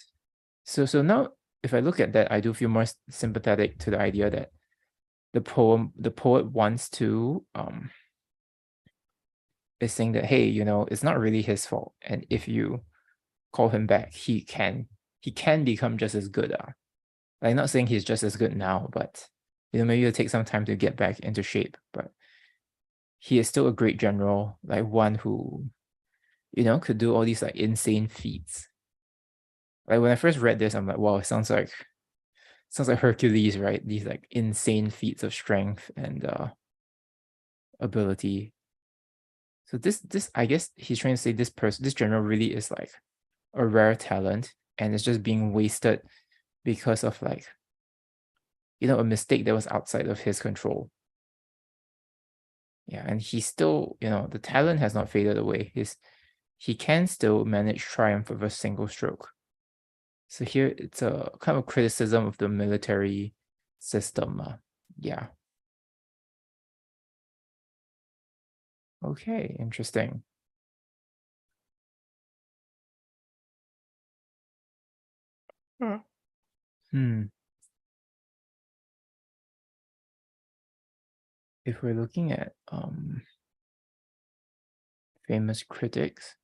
so now if I look at that, I do feel more sympathetic to the idea that the poet wants to is saying that, hey, it's not really his fault, and if you call him back, he can become just as good. Like, not saying he's just as good now, but maybe it'll take some time to get back into shape. But he is still a great general, like one who could do all these like insane feats. Like when I first read this, I'm like, wow, it sounds like Hercules, right? These like insane feats of strength and ability. So this I guess he's trying to say this general really is like a rare talent, and it's just being wasted because of like a mistake that was outside of his control. Yeah, and he still, the talent has not faded away. He can still manage triumph with a single stroke. So here it's a kind of criticism of the military system. Yeah. Okay, interesting. Hmm. If we're looking at famous critics,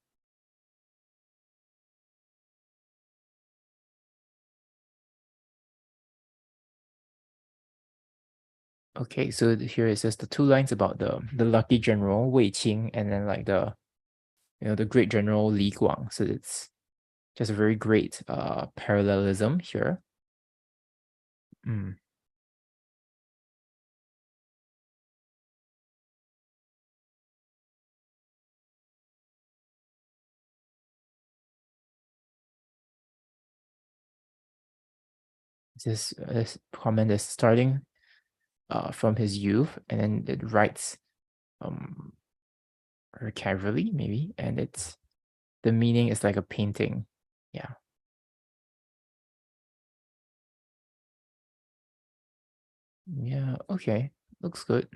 okay, so here it says the two lines about the lucky general Wei Qing, and then like the great general Li Guang. So it's just a very great parallelism here. Mm. This comment is starting from his youth, and then it writes or casually maybe, and it's the meaning is like a painting. Yeah. Yeah, okay. Looks good.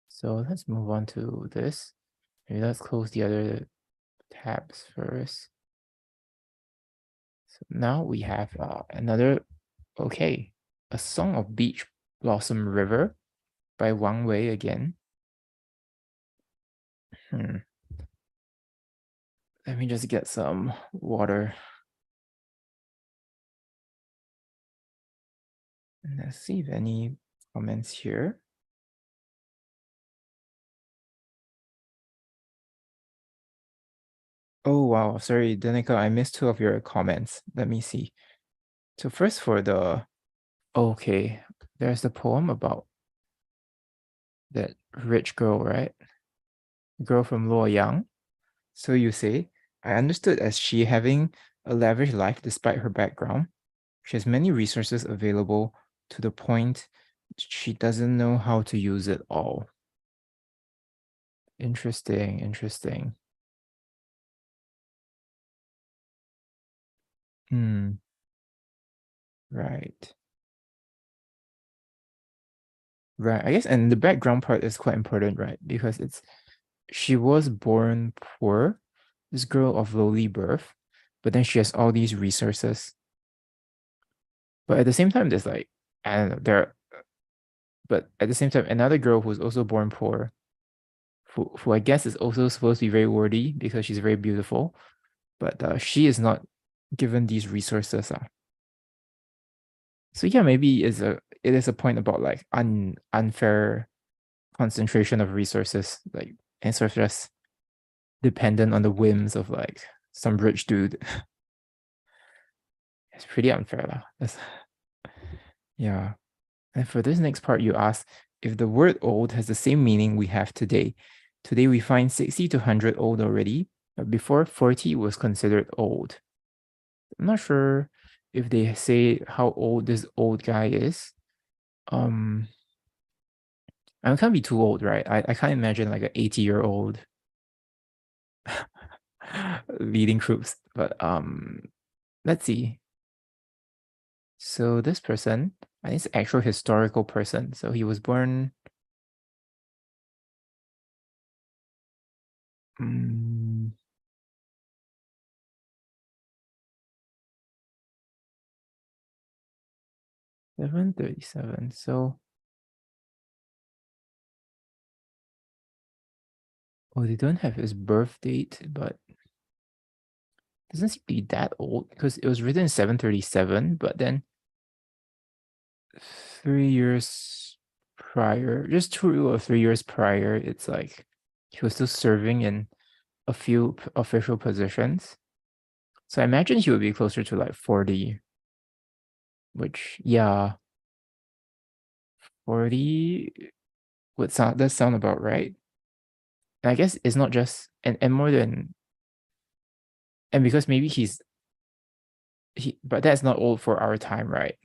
So let's move on to this. Maybe let's close the other tabs first. So now we have another, okay, A Song of Beach Blossom River by Wang Wei again. Let me just get some water. And let's see if any comments here. Oh, wow. Sorry, Danica, I missed two of your comments. Let me see. So first for the, okay, there's the poem about that rich girl, right? Girl from Luoyang. So you say, I understood as she having a lavish life despite her background. She has many resources available to the point she doesn't know how to use it all. Interesting, interesting. Right. Right. I guess, and the background part is quite important, right? Because she was born poor, this girl of lowly birth, but then she has all these resources. But at the same time, there's like, I don't know, but at the same time, another girl who's also born poor, who I guess is also supposed to be very worthy because she's very beautiful, but she is not given these resources. So yeah, maybe it is a point about like unfair concentration of resources, like, and sort of just dependent on the whims of like some rich dude. It's pretty unfair. Yeah. And for this next part, you ask if the word old has the same meaning we have today. Today we find 60 to 100 old already, but before 40 was considered old. I'm not sure if they say how old this old guy is. I can't be too old, right? I can't imagine like an 80-year-old leading troops, but let's see. So this person, I think it's an actual historical person. So he was born 737. So, oh, they don't have his birth date, but it doesn't seem to be that old because it was written in 737, but then 3 years prior, just 2 or 3 years prior, it's like he was still serving in a few official positions. So I imagine he would be closer to like 40, which, yeah, 40 does sound about right. And I guess it's not just, and more than, and because maybe but that's not old for our time, right?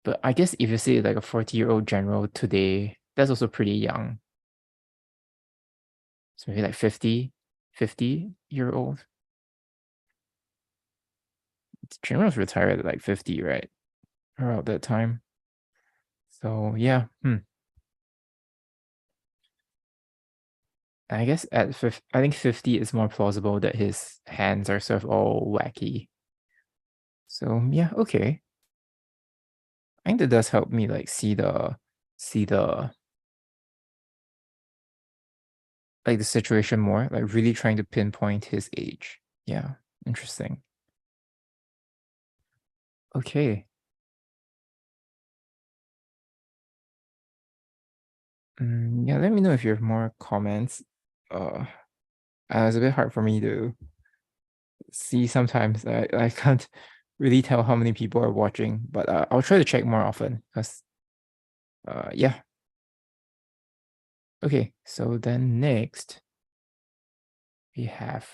But I guess if you say like a 40-year-old general today, that's also pretty young. So maybe like 50-year-old. Generals retired at like 50, right? Around that time. So yeah. I guess I think 50 is more plausible that his hands are sort of all wacky. So yeah, okay. I think that does help me like see the like the situation more, like really trying to pinpoint his age. Yeah, interesting. Okay. Yeah, let me know if you have more comments. It's a bit hard for me to see sometimes. I can't really tell how many people are watching, but I'll try to check more often because yeah. Okay, so then next we have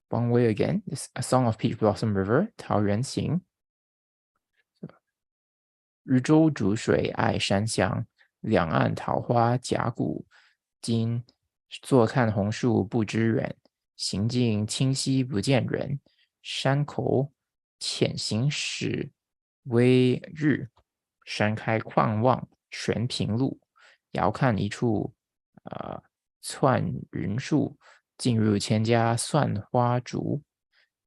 One way again is A Song of Peach Blossom River, 桃源行. 渔舟逐水爱山乡，两岸桃花甲骨今。坐看红树不知远，行尽清溪不见人。山口潜行始微日，山开旷望悬平路。遥看一处窜云树，进入千家算花烛。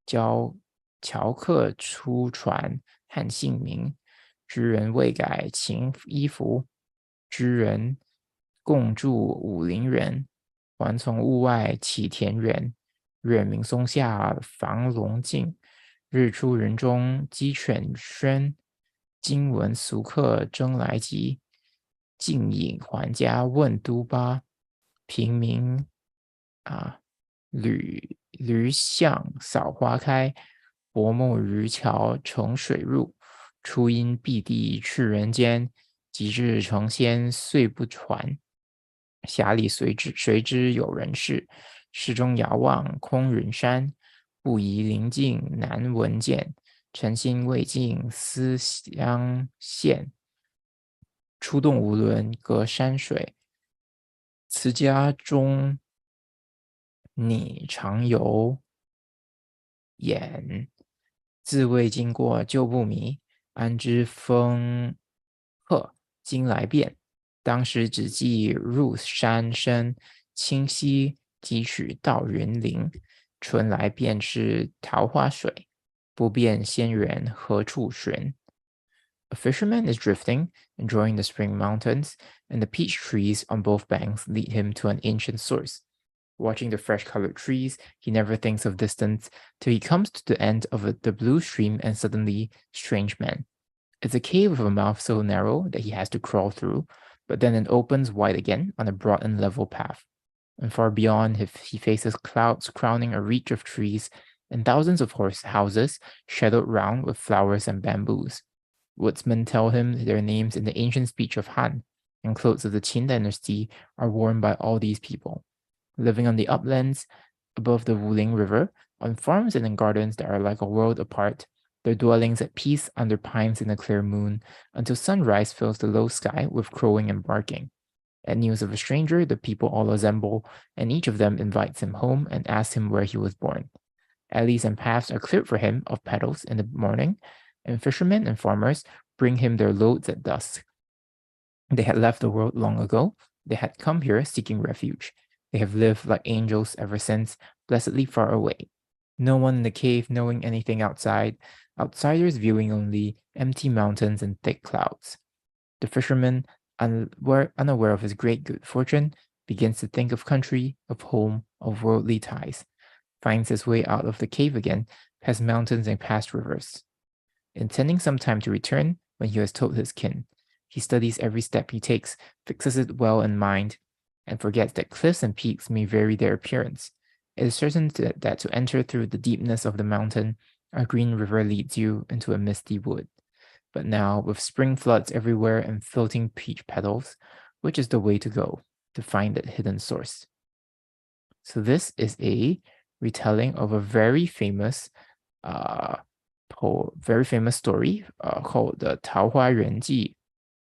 樵客出船汉姓名，知人未改秦衣服。知人共住武陵人，还从屋外起田园。月明松下房龙静，日出人中鸡犬喧。今闻俗客争来急，尽引还家问都巴。平民驴巷扫花开，薄暮渔樵乘水入。初因碧地去人间，及至成仙遂不传。匣里谁知有人事，市中遥望空云山。不疑临近难闻见，诚心未尽思乡羡。出洞无伦隔山水，此家中你常游眼。自谓经过旧不迷，安知风鹤今来变。当时只记入山深，清溪几许到云林。春来便是桃花水，不辨仙缘何处寻。A fisherman is drifting, enjoying the spring mountains, and the peach trees on both banks lead him to an ancient source. Watching the fresh-colored trees, he never thinks of distance till he comes to the end of the blue stream and suddenly, strange man. It's a cave with a mouth so narrow that he has to crawl through, but then it opens wide again on a broad and level path. And far beyond, he faces clouds crowning a reach of trees and thousands of houses shadowed round with flowers and bamboos. Woodsmen tell him their names in the ancient speech of Han, and clothes of the Qin dynasty are worn by all these people. Living on the uplands above the Wuling River, on farms and in gardens that are like a world apart, their dwellings at peace under pines in a clear moon, until sunrise fills the low sky with crowing and barking. At news of a stranger, the people all assemble, and each of them invites him home and asks him where he was born. Alleys and paths are cleared for him of petals in the morning, and fishermen and farmers bring him their loads at dusk. They had left the world long ago. They had come here seeking refuge. They have lived like angels ever since, blessedly far away. No one in the cave knowing anything outside, outsiders viewing only empty mountains and thick clouds. The fisherman, unaware of his great good fortune, begins to think of country, of home, of worldly ties, finds his way out of the cave again, past mountains and past rivers. Intending some time to return, when he has told his kin, he studies every step he takes, fixes it well in mind, and forgets that cliffs and peaks may vary their appearance. It is certain that to enter through the deepness of the mountain, a green river leads you into a misty wood. But now, with spring floods everywhere and floating peach petals, which is the way to go to find that hidden source? So this is a retelling of a very famous story called the 桃花源记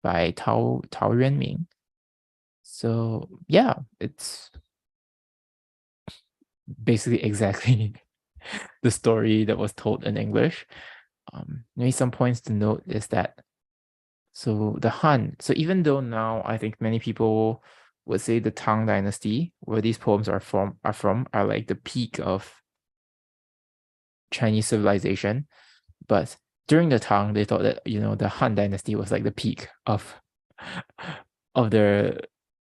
by Tao Yuanming. So yeah, it's basically exactly the story that was told in English. Maybe some points to note is that, so the Han, so even though now I think many people would say the Tang dynasty, where these poems are from, are like the peak of Chinese civilization, but during the Tang, they thought that, the Han dynasty was like the peak of their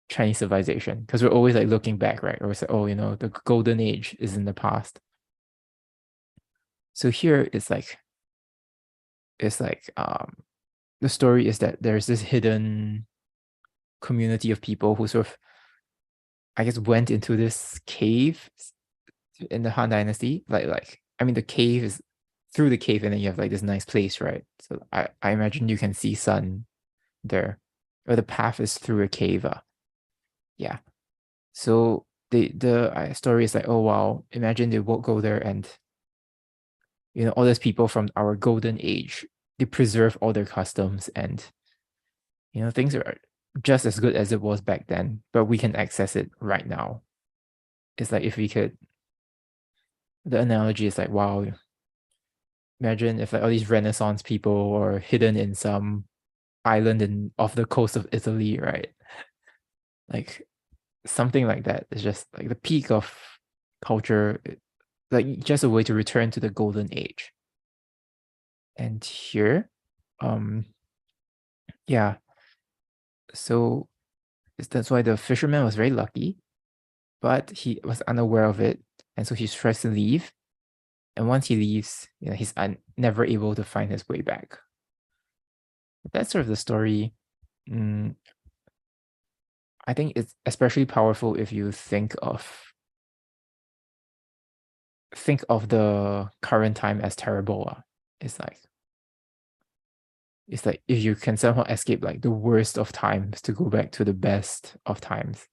Chinese civilization, because we're always like looking back, right? Or we say, the golden age is in the past. So here it's like the story is that there's this hidden community of people who sort of, I guess, went into this cave in the Han dynasty. The cave is through the cave, and then you have like this nice place, right? So I imagine you can see sun there, or the path is through a cave. Yeah. So the story is like, oh wow, imagine they won't go there, and all those people from our golden age, they preserve all their customs, and things are just as good as it was back then, but we can access it right now. It's like if we could, the analogy is like, wow, imagine if like all these Renaissance people are hidden in some island off the coast of Italy, right? Like something like that is just like the peak of culture, like just a way to return to the golden age. And here, yeah, so that's why the fisherman was very lucky, but he was unaware of it, and so he tries to leave. And once he leaves, he's never able to find his way back. That's sort of the story. I think it's especially powerful if you think of the current time as terrible. It's like if you can somehow escape like the worst of times to go back to the best of times,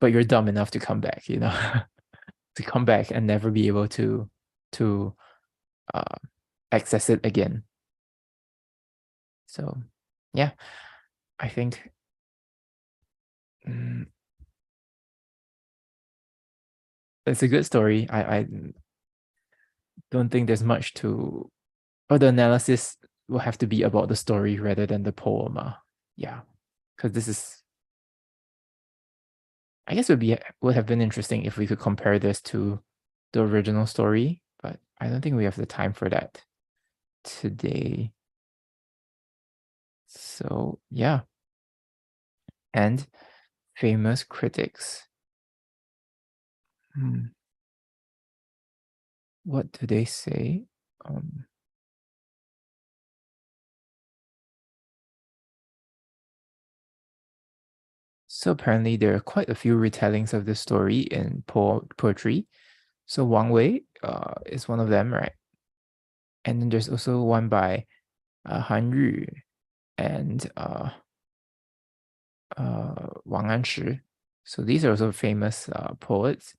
but you're dumb enough to come back, to come back and never be able to access it again. So yeah, I think it's a good story. I don't think there's much to, or the analysis will have to be about the story rather than the poem. Yeah, because this is, I guess would have been interesting if we could compare this to the original story, but I don't think we have the time for that today. So yeah, and famous critics. What do they say? So apparently there are quite a few retellings of this story in poetry. So Wang Wei is one of them, right? And then there's also one by Han Yu and Wang Anshi. So these are also famous poets.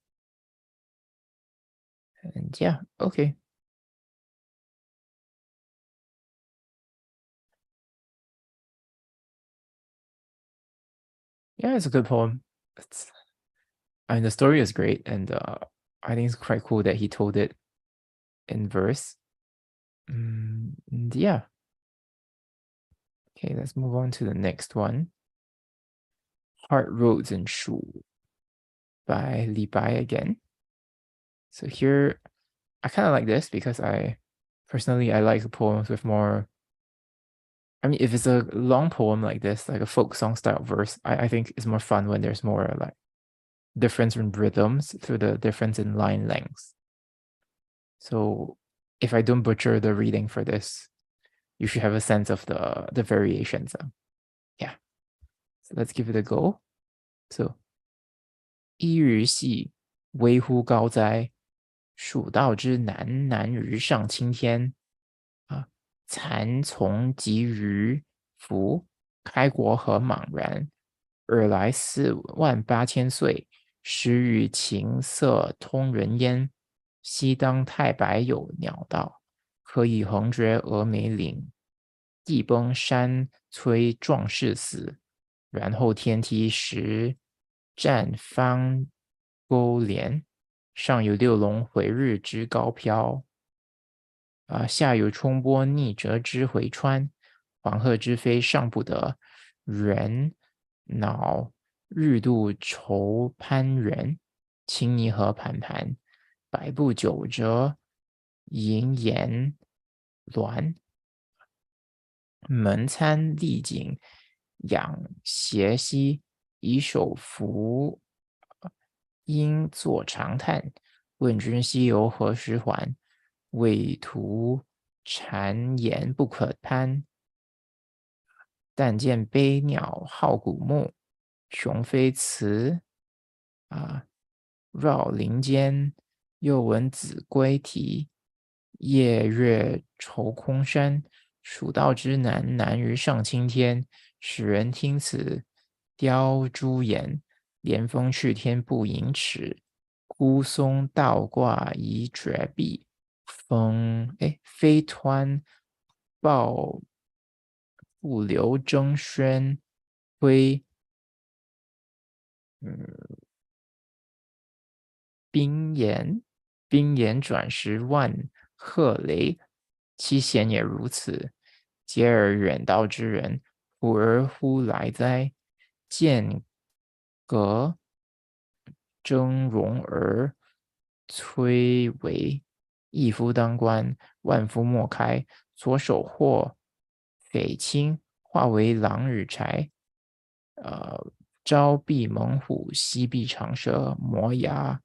And yeah, okay. Yeah, it's a good poem. The story is great, and I think it's quite cool that he told it in verse. And yeah. Okay, let's move on to the next one. Hard Roads and Shu by Li Bai again. So here, I kind of like this because I like poems with more. I mean, if it's a long poem like this, like a folk song style verse, I think it's more fun when there's more like difference in rhythms through the difference in line lengths. So if I don't butcher the reading for this, you should have a sense of the variations. Yeah, so let's give it a go. So 一日系，微乎高哉！蜀道之南，南而上青天。蚕丛及鱼凫，开国何茫然！尔来48000岁，时与琴瑟通人烟。西当太白有鸟道，可以横绝峨眉岭。地崩山摧壮士死，然后天梯石栈方沟连。上有六龙回日之高飘。下有冲波逆折之回川，黄鹤之飞上不得，人恼日度愁攀援，青泥河盘盘，百步九折，银岩峦，门参丽景，仰斜溪，以手扶应作长叹，问君西游何时还？畏途谗言不可攀。但见悲鸟号古木，雄飞辞绕林间。又闻子规啼，夜月愁空山。蜀道之南，南于上青天。使人听此凋朱颜。连峰去天不盈尺，孤松倒挂已绝壁。飞湍抱不留争喧挥。冰岩转时万壑雷，其弦也如此。嗟而远道之人，吾而乎来哉？剑阁峥嵘而崔嵬，一夫当关，万夫莫开。左手获匪轻，化为狼与豺。朝避猛虎，夕避长蛇，磨牙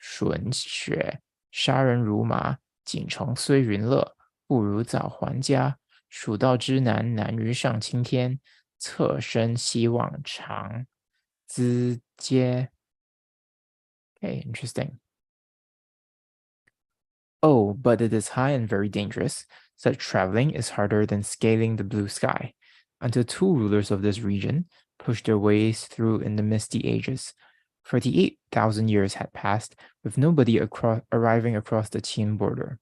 吮血，杀人如麻。锦城虽云乐，不如早还家。蜀道之难，难于上青天。侧身西望长咨嗟。Okay, interesting. Oh, but it is high and very dangerous. Such traveling is harder than scaling the blue sky. Until two rulers of this region pushed their ways through in the misty ages. 48,000 years had passed, with nobody arriving across the Qin border.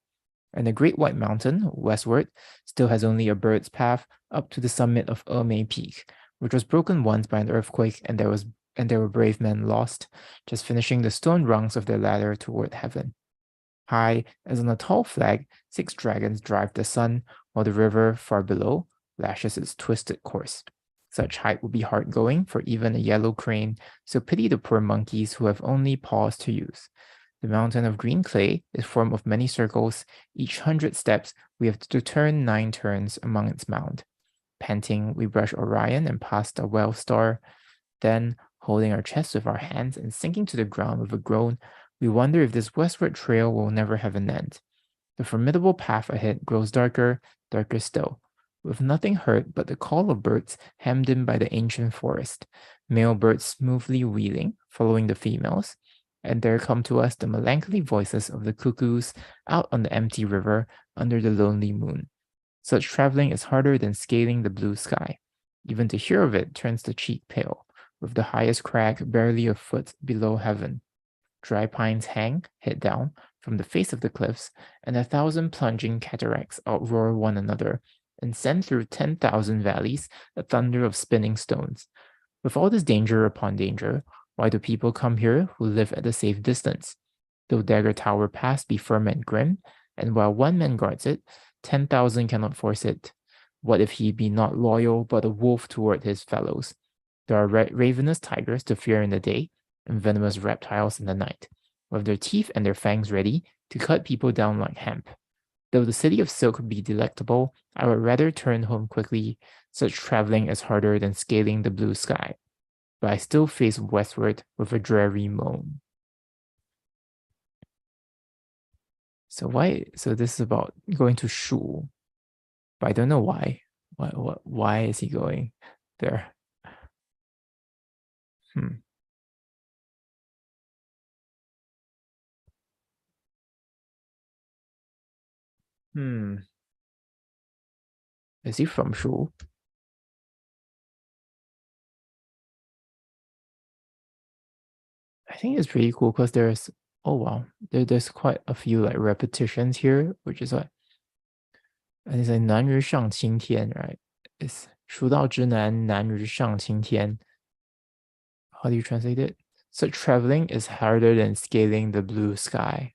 And the great white mountain, westward, still has only a bird's path up to the summit of Emei Peak, which was broken once by an earthquake, and there were brave men lost, just finishing the stone rungs of their ladder toward heaven. High as on a tall flag, 6 dragons drive the sun, while the river far below lashes its twisted course. Such height would be hard going for even a yellow crane, so pity the poor monkeys who have only paws to use. The mountain of green clay is formed of many circles. Each 100 steps, we have to turn 9 turns among its mound. Panting, we brush Orion and pass the well star. Then, holding our chests with our hands and sinking to the ground with a groan, we wonder if this westward trail will never have an end. The formidable path ahead grows darker, darker still, with nothing heard but the call of birds hemmed in by the ancient forest, male birds smoothly wheeling, following the females, and there come to us the melancholy voices of the cuckoos out on the empty river under the lonely moon. Such traveling is harder than scaling the blue sky. Even to hear of it turns the cheek pale, with the highest crag barely a foot below heaven. Dry pines hang, head down, from the face of the cliffs, and 1,000 plunging cataracts outroar one another, and send through 10,000 valleys a thunder of spinning stones. With all this danger upon danger, why do people come here who live at a safe distance? Though Dagger Tower Pass be firm and grim, and while one man guards it, 10,000 cannot force it. What if he be not loyal, but a wolf toward his fellows? There are ravenous tigers to fear in the day, and venomous reptiles in the night, with their teeth and their fangs ready to cut people down like hemp. Though the city of silk be delectable, I would rather turn home quickly. Such traveling is harder than scaling the blue sky. But I still face westward with a dreary moan. So this is about going to Shu, but I don't know why. Why is he going there? Is he from Shu? I think it's pretty cool because there's, oh wow, there's quite a few like repetitions here, which is like, and it's like 难于上青天, right? It's 蜀道之难，难于上青天. How do you translate it? So traveling is harder than scaling the blue sky.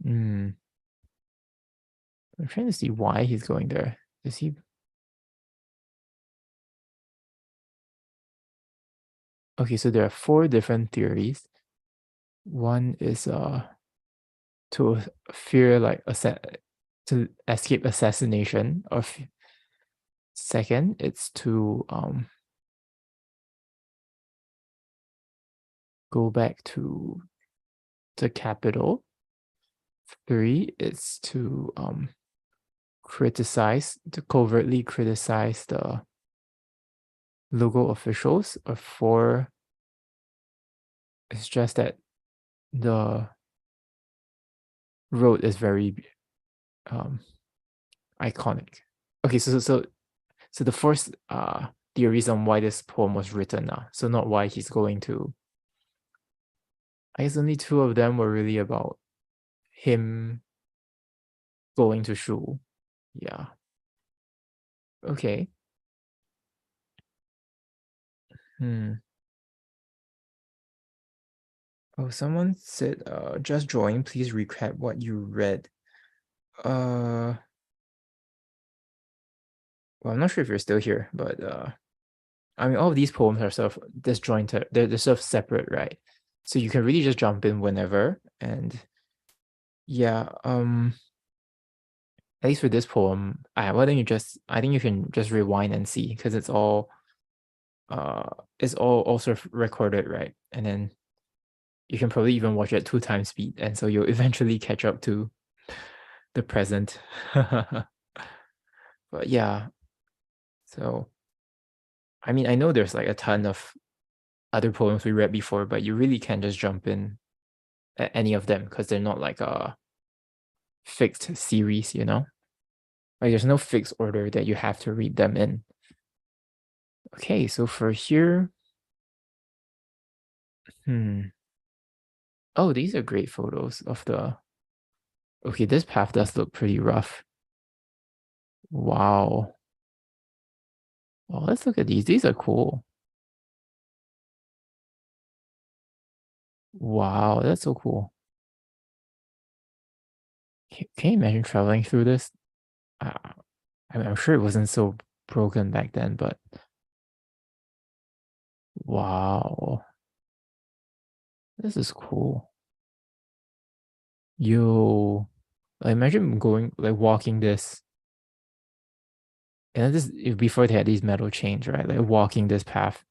I'm trying to see why he's going there. Is he? Okay, so there are 4 different theories. One is to fear like to escape assassination, or second, it's to go back to the capital. 3 is to covertly criticize the local officials. Or 4, it's just that the road is very iconic. Okay, so the first theories on why this poem was written now. So not why he's going to. I guess only two of them were really about him going to Shu. Yeah. Okay. Oh, someone said, just join, please recap what you read. Well, I'm not sure if you're still here, but I mean, all of these poems are sort of disjointed. They're sort of separate, right? So you can really just jump in whenever. And yeah, at least for this poem, why don't you just, I think you can just rewind and see, because it's all also recorded, right? And then you can probably even watch it at 2x speed, and so you'll eventually catch up to the present. But yeah, so I mean, I know there's like a ton of other poems we read before, but you really can just jump in at any of them because they're not like a fixed series, you know? Like there's no fixed order that you have to read them in. Okay, so for here, oh, these are great photos of the, okay, this path does look pretty rough. Wow. Well, let's look at these. These are cool. Wow, that's so cool. Can you imagine traveling through this? I'm sure it wasn't so broken back then, but wow, this is cool. Yo, I imagine going, like walking this, and this before they had these metal chains, right? Like walking this path.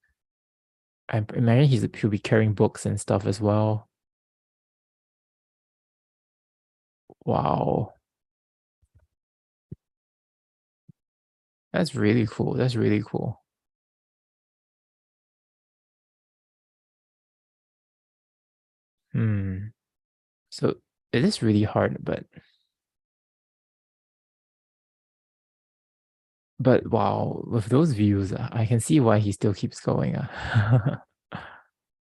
I imagine he'll be carrying books and stuff as well. Wow, that's really cool. That's really cool. So it is really hard, but wow, with those views, I can see why he still keeps going.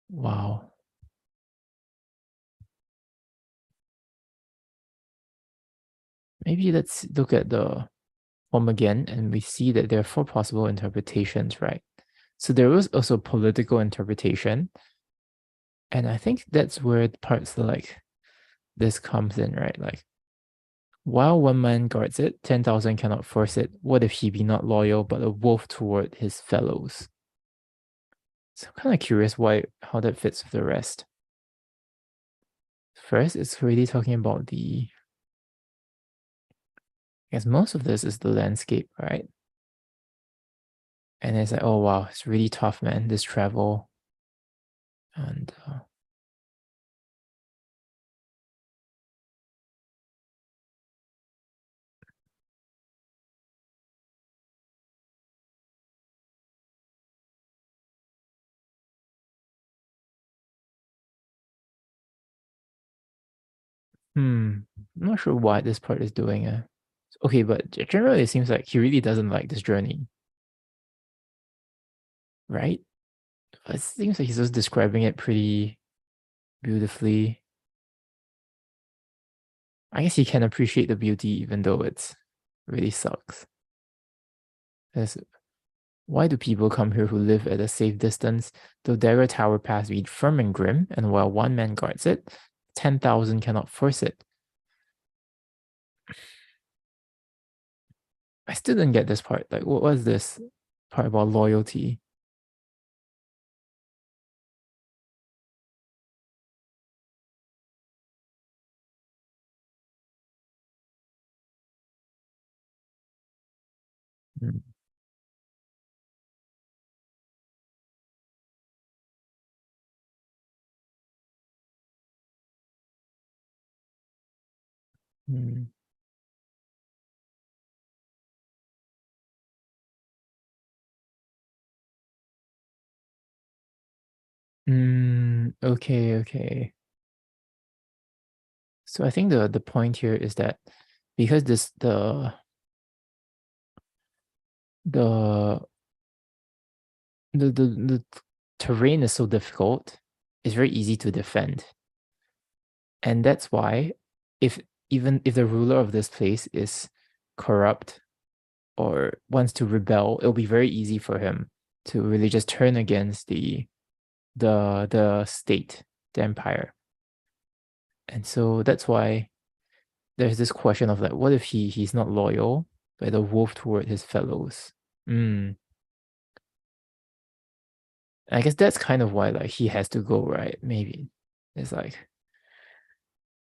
Wow. Maybe let's look at the poem again, and we see that there are four possible interpretations, right? So there was also political interpretation, and I think that's where parts like this comes in, right? Like, while one man guards it, 10,000 cannot force it. What if he be not loyal, but a wolf toward his fellows? So I'm kind of curious how that fits with the rest. First, it's really talking about I guess most of this is the landscape, right? And it's like, oh wow, it's really tough, man, this travel. And I'm not sure why this part is doing it. Okay, but generally it seems like he really doesn't like this journey, right? It seems like he's just describing it pretty beautifully. I guess he can appreciate the beauty even though it really sucks. Why do people come here who live at a safe distance? Though Dagger Tower Pass be firm and grim, and while one man guards it, 10,000 cannot force it. I still didn't get this part. Like, what was this part about loyalty? Hmm. Okay, okay. So I think the point here is that because the the terrain is so difficult. It's very easy to defend. And that's why if even if the ruler of this place is corrupt or wants to rebel, it'll be very easy for him to really just turn against the state, the empire. And so that's why there's this question of like, what if he's not loyal, but a wolf toward his fellows? I guess that's kind of why like he has to go, right? Maybe it's like,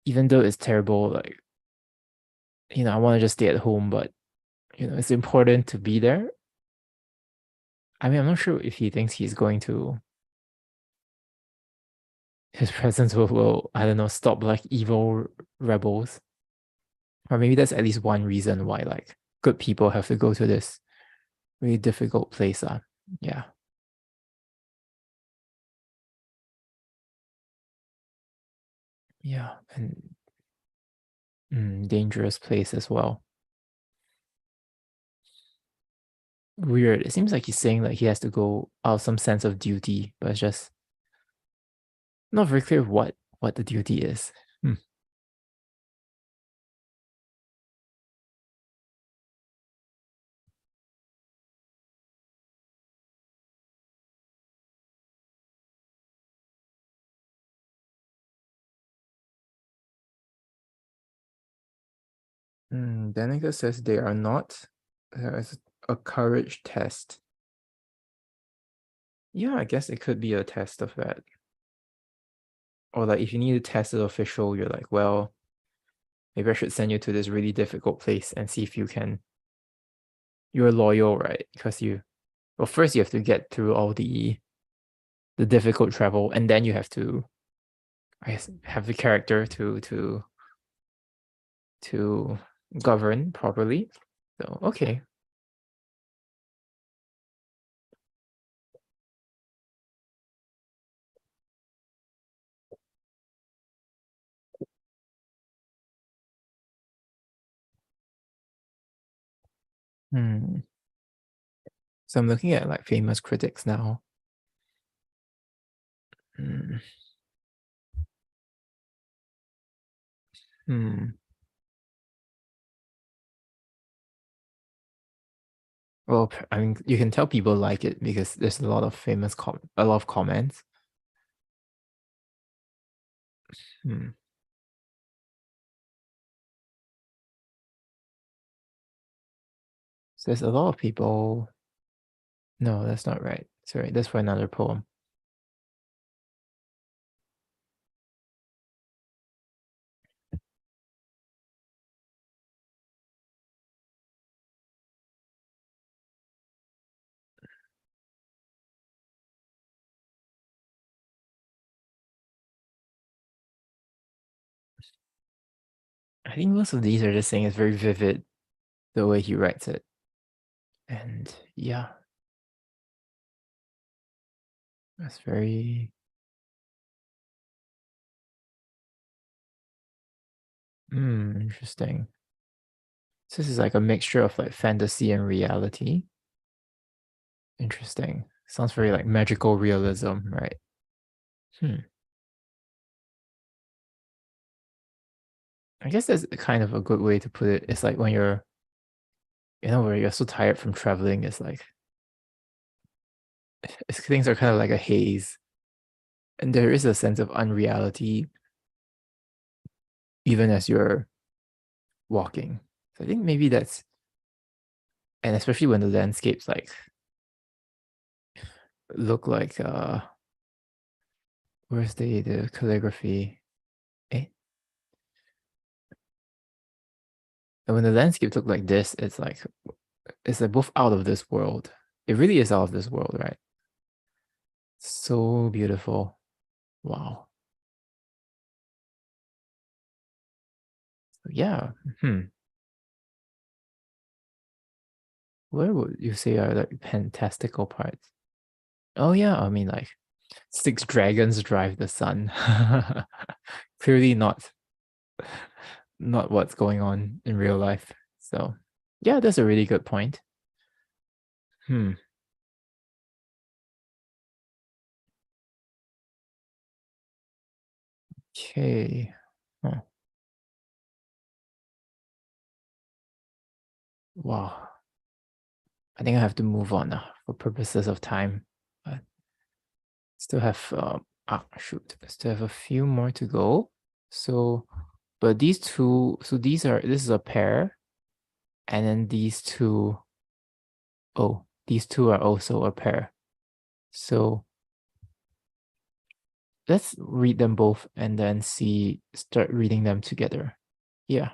even though it's terrible, like, I want to just stay at home, but it's important to be there. I mean, I'm not sure if he thinks he's going to his presence will I don't know, stop like evil rebels. Or maybe that's at least one reason why like good people have to go to this really difficult place. Yeah. Yeah. And dangerous place as well. Weird. It seems like he's saying like he has to go out of some sense of duty, but it's just not very clear what the duty is. Danica says they are not. It's a courage test. Yeah, I guess it could be a test of that. Or like if you need to test an official, you're like, well, maybe I should send you to this really difficult place and see if you're loyal, right? Because well, first you have to get through all the difficult travel, and then you have to, I guess, have the character to govern properly. So okay. Hmm. So I'm looking at like famous critics now. Hmm. Hmm. Well, I mean, you can tell people like it because there's a lot of a lot of comments. Hmm. So there's a lot of people. No, that's not right. Sorry, that's for another poem. I think most of these are just saying it's very vivid the way he writes it. And yeah, that's very interesting. So this is like a mixture of like fantasy and reality. Interesting. Sounds very like magical realism, right? Hmm. I guess that's kind of a good way to put it. It's like when where you're so tired from traveling, it's like things are kind of like a haze. And there is a sense of unreality even as you're walking. So I think maybe that's, and especially when the landscapes like look like where's the calligraphy? Eh? And when the landscapes look like this, it's like both out of this world. It really is out of this world, right? So beautiful. Wow. Yeah. Where would you say are the fantastical parts? Oh yeah, I mean like six dragons drive the sun. Clearly not what's going on in real life. So yeah, that's a really good point. Hmm. Okay. Huh. Wow. I think I have to move on now for purposes of time. But still have shoot. Still have a few more to go. So, but these two, so this is a pair, and then these two, oh, these two are also a pair. So let's read them both and then start reading them together. Yeah.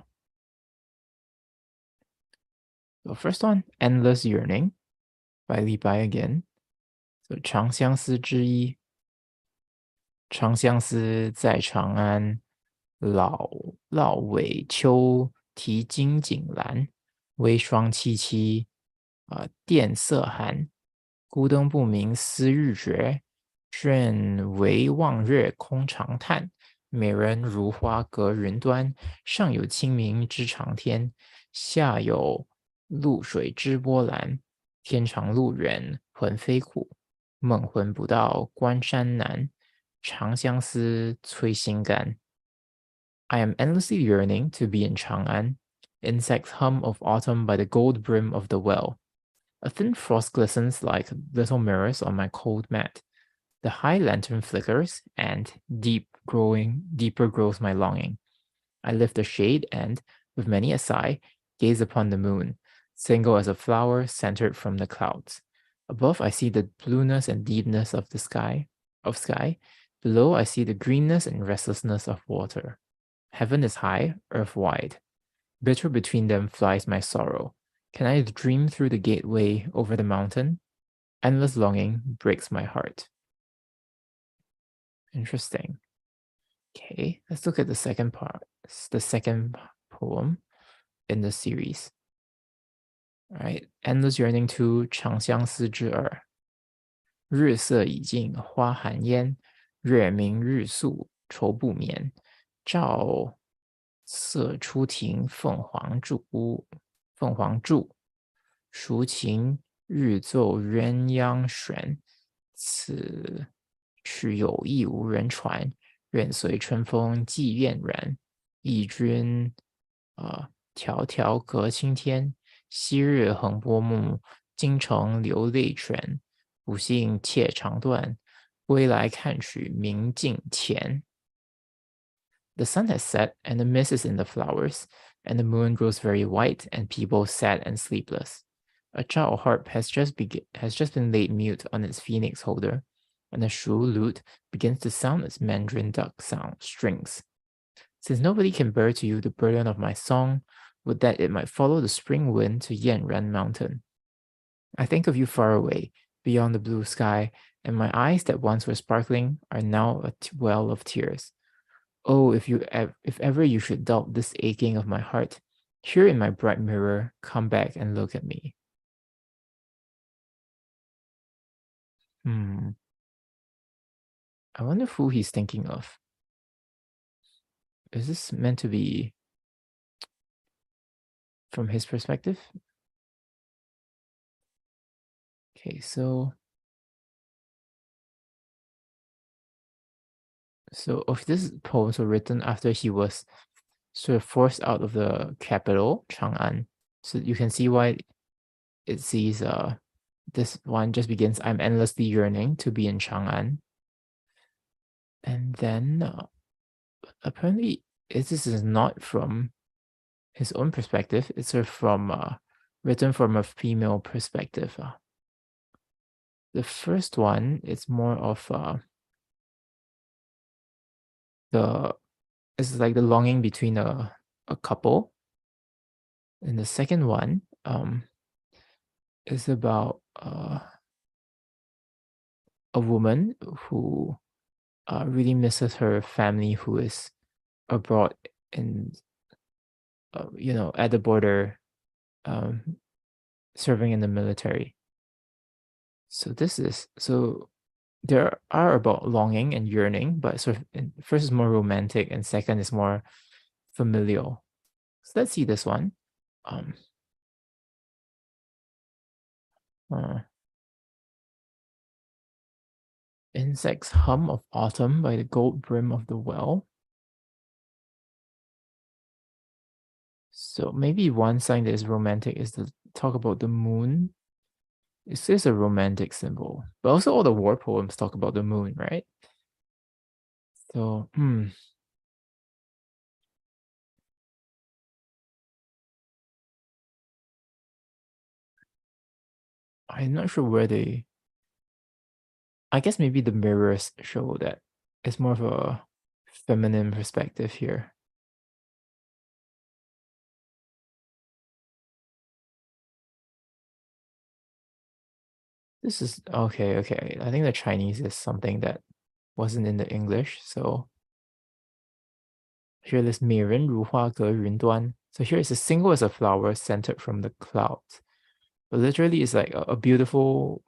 So first one, Endless Yearning by Li Bai again. So 长相思之一，长相思在长安，老尾秋啼金井阑，微霜凄凄，殿色寒。孤灯不明思日绝，愿唯望月空长叹。美人如花隔云端，上有清明之长天，下有渌水之波澜。天长路远魂飞苦，梦魂不到关山难。长相思催心肝。I am endlessly yearning to be in Chang'an. Insects hum of autumn by the gold brim of the well. A thin frost glistens like little mirrors on my cold mat. The high lantern flickers, and deeper grows my longing. I lift the shade and, with many a sigh, gaze upon the moon, single as a flower centered from the clouds. Above, I see the blueness and deepness of the sky. Below, I see the greenness and restlessness of water. Heaven is high, earth wide. Bitter between them flies my sorrow. Can I dream through the gateway over the mountain? Endless longing breaks my heart. Interesting. Okay, let's look at the second part. It's the second poem in the series. All right, Endless Yearning 2长相思之二。日色已尽花含烟，月明日宿愁不眠。照色初停凤凰柱，孰情日奏鸳鸯旋？此去有意无人传，愿随春风寄燕然。忆君迢迢隔青天，昔日横波目，京城流泪泉。不幸妾长断，归来看取明镜前。The sun has set, and the mist is in the flowers, and the moon grows very white, and people sad and sleepless. A chao harp has just been laid mute on its phoenix holder, and a shu lute begins to sound its mandarin duck strings. Since nobody can bear to you the burden of my song, would that it might follow the spring wind to Yanran Mountain. I think of you far away, beyond the blue sky, and my eyes that once were sparkling are now a well of tears. Oh, if ever you should doubt this aching of my heart, here in my bright mirror, come back and look at me. I wonder who he's thinking of. Is this meant to be from his perspective? Okay, so this poems were written after he was sort of forced out of the capital, Chang'an. So you can see why it sees this one just begins, I'm endlessly yearning to be in Chang'an. And then apparently this is not from his own perspective. It's sort of from written from a female perspective. The first one is more of it's like the longing between a couple. And the second one is about a woman who really misses her family who is abroad in at the border, serving in the military. So there are about longing and yearning, but sort of first is more romantic and second is more familial. So let's see this one. Insects hum of autumn by the gold brim of the well. So maybe one sign that is romantic is to talk about the moon. This is a romantic symbol, but also all the war poems talk about the moon, right? So, I'm not sure where they. I guess maybe the mirrors show that it's more of a feminine perspective here. This is okay, okay. I think the Chinese is something that wasn't in the English. So here this 美人如花隔云端. So here is a single as a flower centered from the clouds. But literally it's like a beautiful,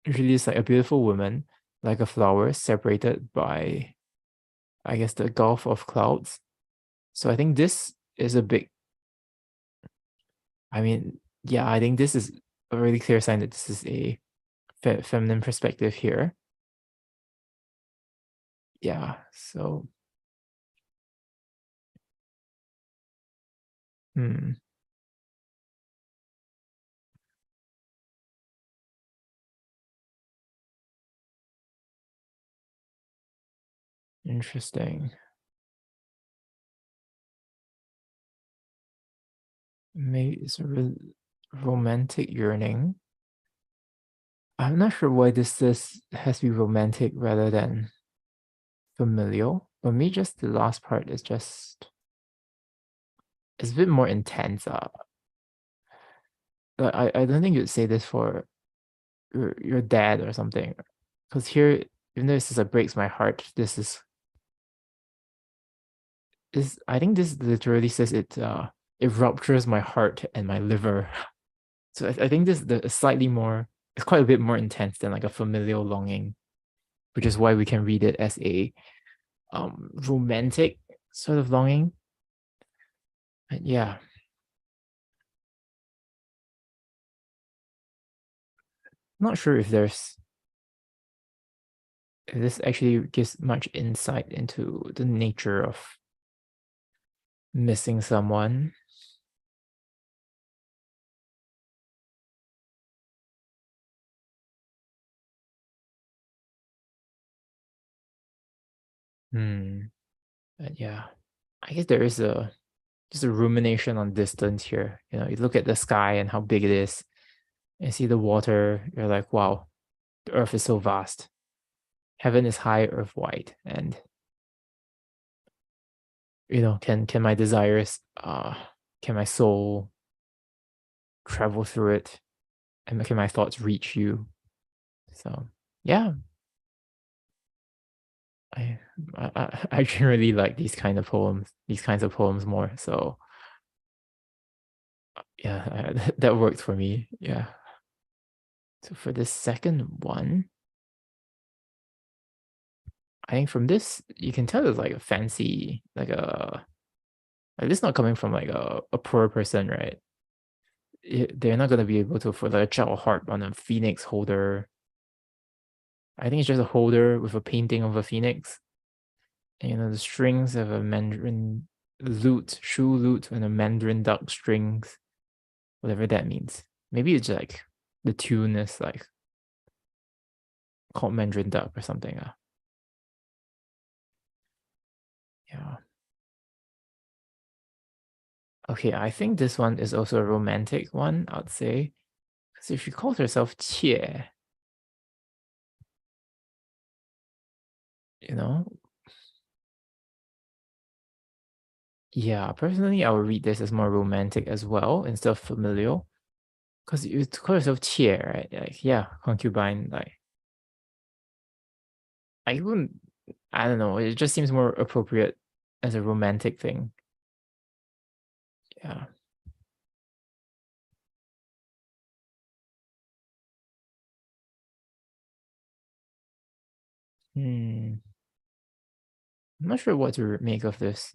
usually it's like a beautiful woman, like a flower separated by, I guess, the gulf of clouds. So I think this is a big, I mean, yeah, I think this is a really clear sign that this is a feminine perspective here. Yeah, so interesting. Maybe it's a romantic yearning. I'm not sure why this has to be romantic rather than familial. For me, just the last part is just it's a bit more intense. I don't think you'd say this for your dad or something, because here, even though this is a breaks my heart, this is I think this literally says it ruptures my heart and my liver. So I think this the slightly more, it's quite a bit more intense than like a familial longing, which is why we can read it as a romantic sort of longing. And yeah, not sure if this actually gives much insight into the nature of missing someone. But yeah, I guess there is just a rumination on distance here. You know, you look at the sky and how big it is, and see the water. You're like, wow, the earth is so vast. Heaven is high, earth wide, and can my desires, can my soul travel through it, and can my thoughts reach you? So yeah, I I generally like these kinds of poems more. So yeah, that worked for me. Yeah. So for the second one, I think from this you can tell it's like a fancy, like this not coming from like a poor person, right? They're not gonna be able to afford like a child harp on a phoenix holder. I think it's just a holder with a painting of a phoenix. And, the strings of a mandarin lute, shoe lute, and a mandarin duck strings, whatever that means. Maybe it's like the tune is like called Mandarin Duck or something. Yeah. Okay, I think this one is also a romantic one, I'd say. Because if she calls herself Qie, you know, yeah, personally, I would read this as more romantic as well instead of familial. Because you call yourself Qie, right? Like, yeah, concubine, like, I wouldn't, I don't know, it just seems more appropriate as a romantic thing. Yeah. I'm not sure what to make of this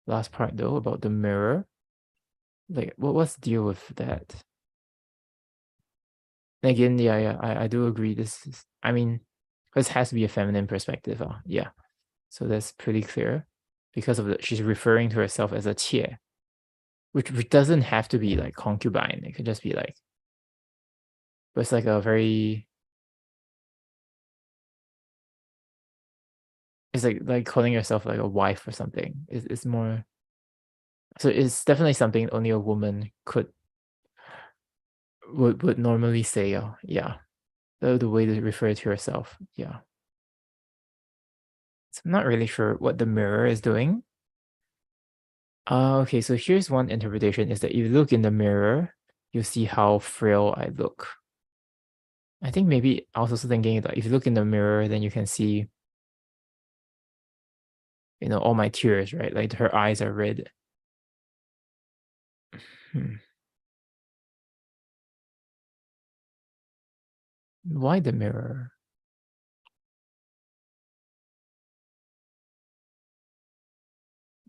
last part though about the mirror. Like, what's the deal with that? Again, yeah, I do agree. I mean, this has to be a feminine perspective. Yeah, so that's pretty clear because of she's referring to herself as a qie, which doesn't have to be like concubine. It could just be like, but it's like a very, it's like calling yourself like a wife or something. It's more, so it's definitely something only a woman would normally say. Yeah, the way to refer to yourself. Yeah. So I'm not really sure what the mirror is doing. Okay, so here's one interpretation is that if you look in the mirror, you see how frail I look. I think maybe I was also thinking that if you look in the mirror, then you can see, all my tears, right? Like her eyes are red. Hmm. Why the mirror?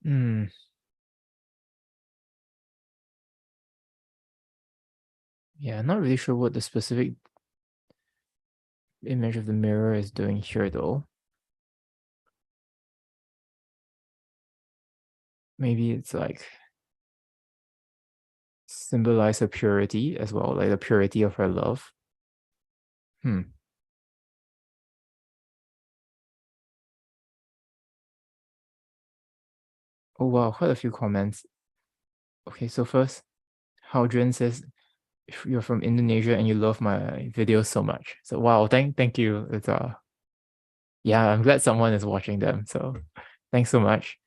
Hmm. Yeah, not really sure what the specific image of the mirror is doing here though. Maybe it's like symbolize her purity as well, like the purity of her love. Hmm. Oh wow, quite a few comments. Okay, so first, Haudren says if you're from Indonesia and you love my videos so much. So wow, thank you. It's yeah, I'm glad someone is watching them. So thanks so much.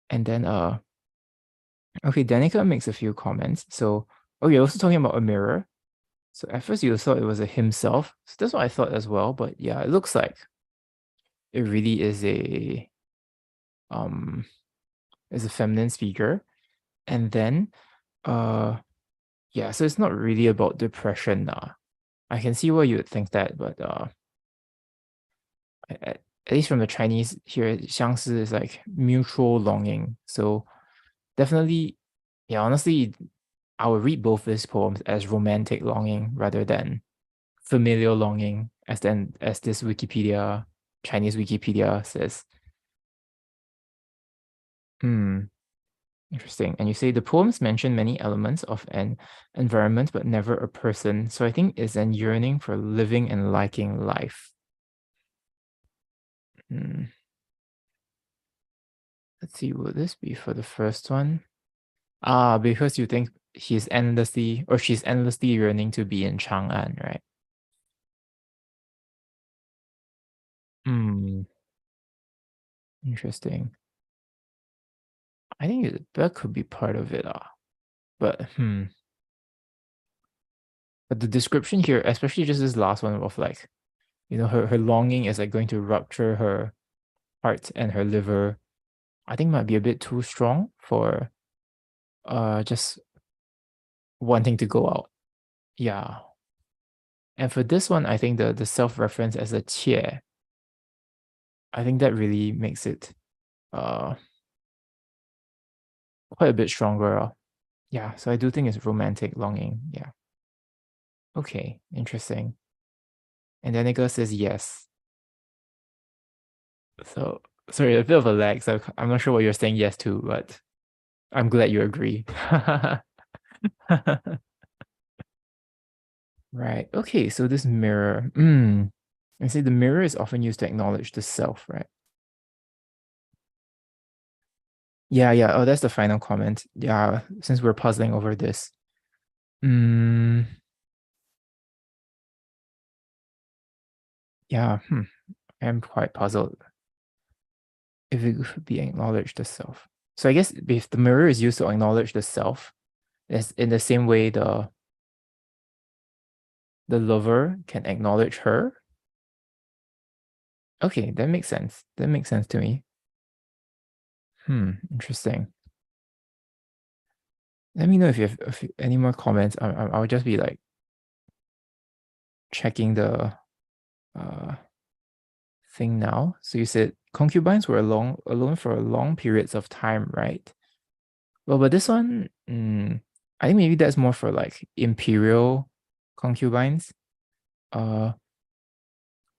And then okay, Danica makes a few comments. So oh, you're also talking about a mirror. So at first you thought it was a himself. So that's what I thought as well. But yeah, it looks like it really um is a feminine speaker. And then yeah, so it's not really about depression. I can see why you would think that, but at least from the Chinese here, 相思 is like mutual longing. So definitely, yeah, honestly, I would read both these poems as romantic longing rather than familial longing, as this Wikipedia, Chinese Wikipedia says. Hmm, interesting. And you say the poems mention many elements of an environment, but never a person. So I think it's an yearning for living and liking life. Hmm. Let's see, would this be for the first one? Because you think she's endlessly yearning to be in Chang'an, right? Hmm, interesting. I think that could be part of it, but But the description here, especially just this last one of like, her longing is like going to rupture her heart and her liver. I think might be a bit too strong for just wanting to go out. Yeah. And for this one, I think the self-reference as a 切, I think that really makes it uh quite a bit stronger. Yeah, so I do think it's romantic longing. Yeah. Okay, interesting. And then Nicholas says yes. So sorry, a bit of a lag, so I'm not sure what you're saying yes to, but I'm glad you agree. Right. Okay, so this mirror. I say the mirror is often used to acknowledge the self, right? Yeah, yeah. Oh, that's the final comment. Yeah, since we're puzzling over this. Mm, yeah, I'm quite puzzled if it could be acknowledge the self. So I guess if the mirror is used to acknowledge the self, it's in the same way the lover can acknowledge her. Okay, that makes sense. That makes sense to me. Interesting. Let me know if you have any more comments. I'll just be like checking the uh thing now. So you said concubines were alone for long periods of time, right? Well, but this one, I think maybe that's more for like imperial concubines. Uh,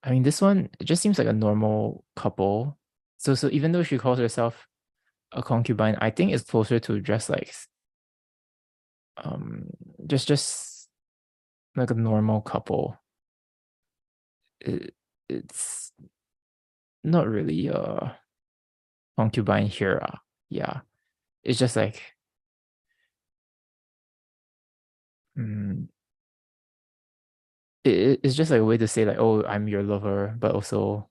I mean, this one it just seems like a normal couple. So even though she calls herself a concubine, I think it's closer to just like um, just like a normal couple. It's not really a concubine here. Yeah, it's just like mm, it's just like a way to say like, oh, I'm your lover, but also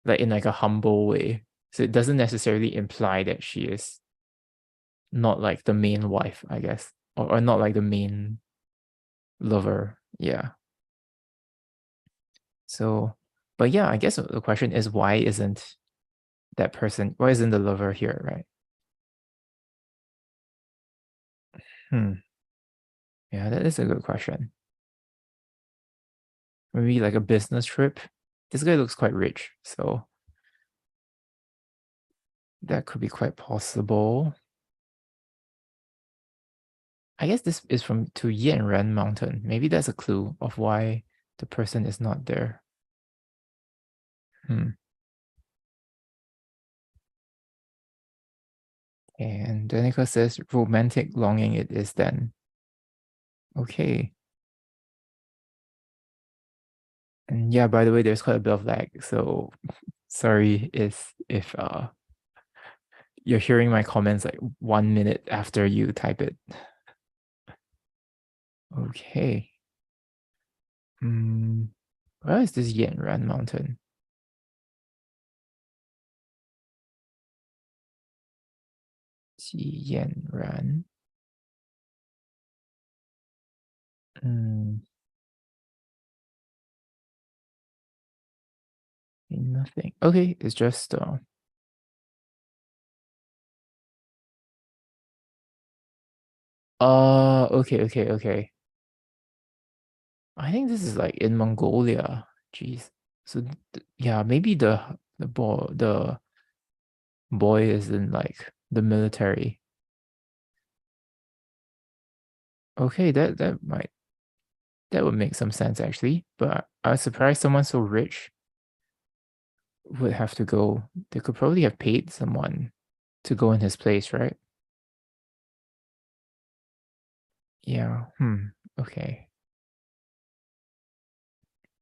like in like a humble way. So it doesn't necessarily imply that she is not like the main wife, I guess, or not like the main lover. Yeah. So, but yeah, I guess the question is why isn't that person, why isn't the lover here, right? Hmm. Yeah, that is a good question. Maybe like a business trip. This guy looks quite rich, so that could be quite possible. I guess this is from to Yanran Mountain. Maybe that's a clue of why the person is not there. Hmm. And Danica says romantic longing it is then. Okay. And yeah, by the way, there's quite a bit of lag, so sorry if you're hearing my comments like 1 minute after you type it. Okay. Where is this Yanran Mountain? Yanran. Nothing. Okay, it's just okay. I think this is like in Mongolia. Jeez. So yeah, maybe the boy is in like the military. Okay, that would make some sense actually. But I was surprised someone so rich would have to go. They could probably have paid someone to go in his place, right? Yeah. Okay.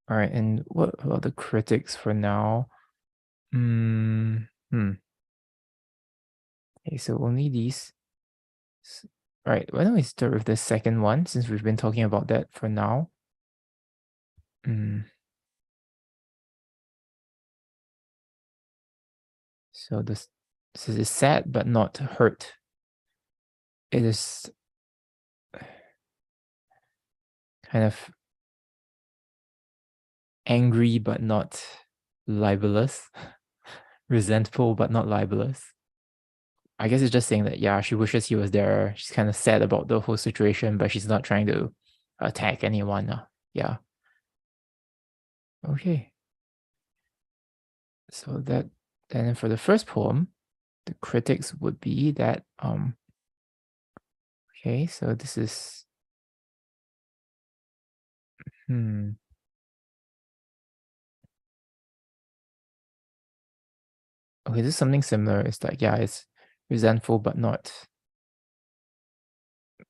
All right. And what about the critics for now? Hmm. Okay, so only these. All right. Why don't we start with the second one since we've been talking about that for now? Hmm. So this is sad but not hurt. It is kind of angry but not libelous, resentful but not libelous. I guess it's just saying that, yeah, she wishes he was there. She's kind of sad about the whole situation, but she's not trying to attack anyone. Yeah. Okay. So that, and then for the first poem, the critics would be that, okay, so this is, okay, this is something similar. It's like, yeah, it's resentful, but not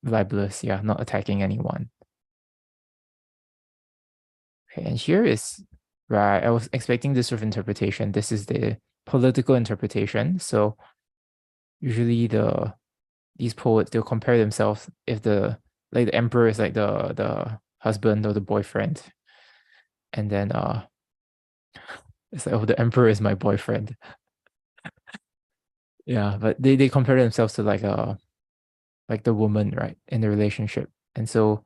libelous. Yeah, not attacking anyone. Okay, and here is, right, I was expecting this sort of interpretation. This is the political interpretation. So usually these poets, they'll compare themselves if the emperor is like the husband or the boyfriend. And then it's like, oh, the emperor is my boyfriend. Yeah, but they compare themselves to like the woman, right, in the relationship. And so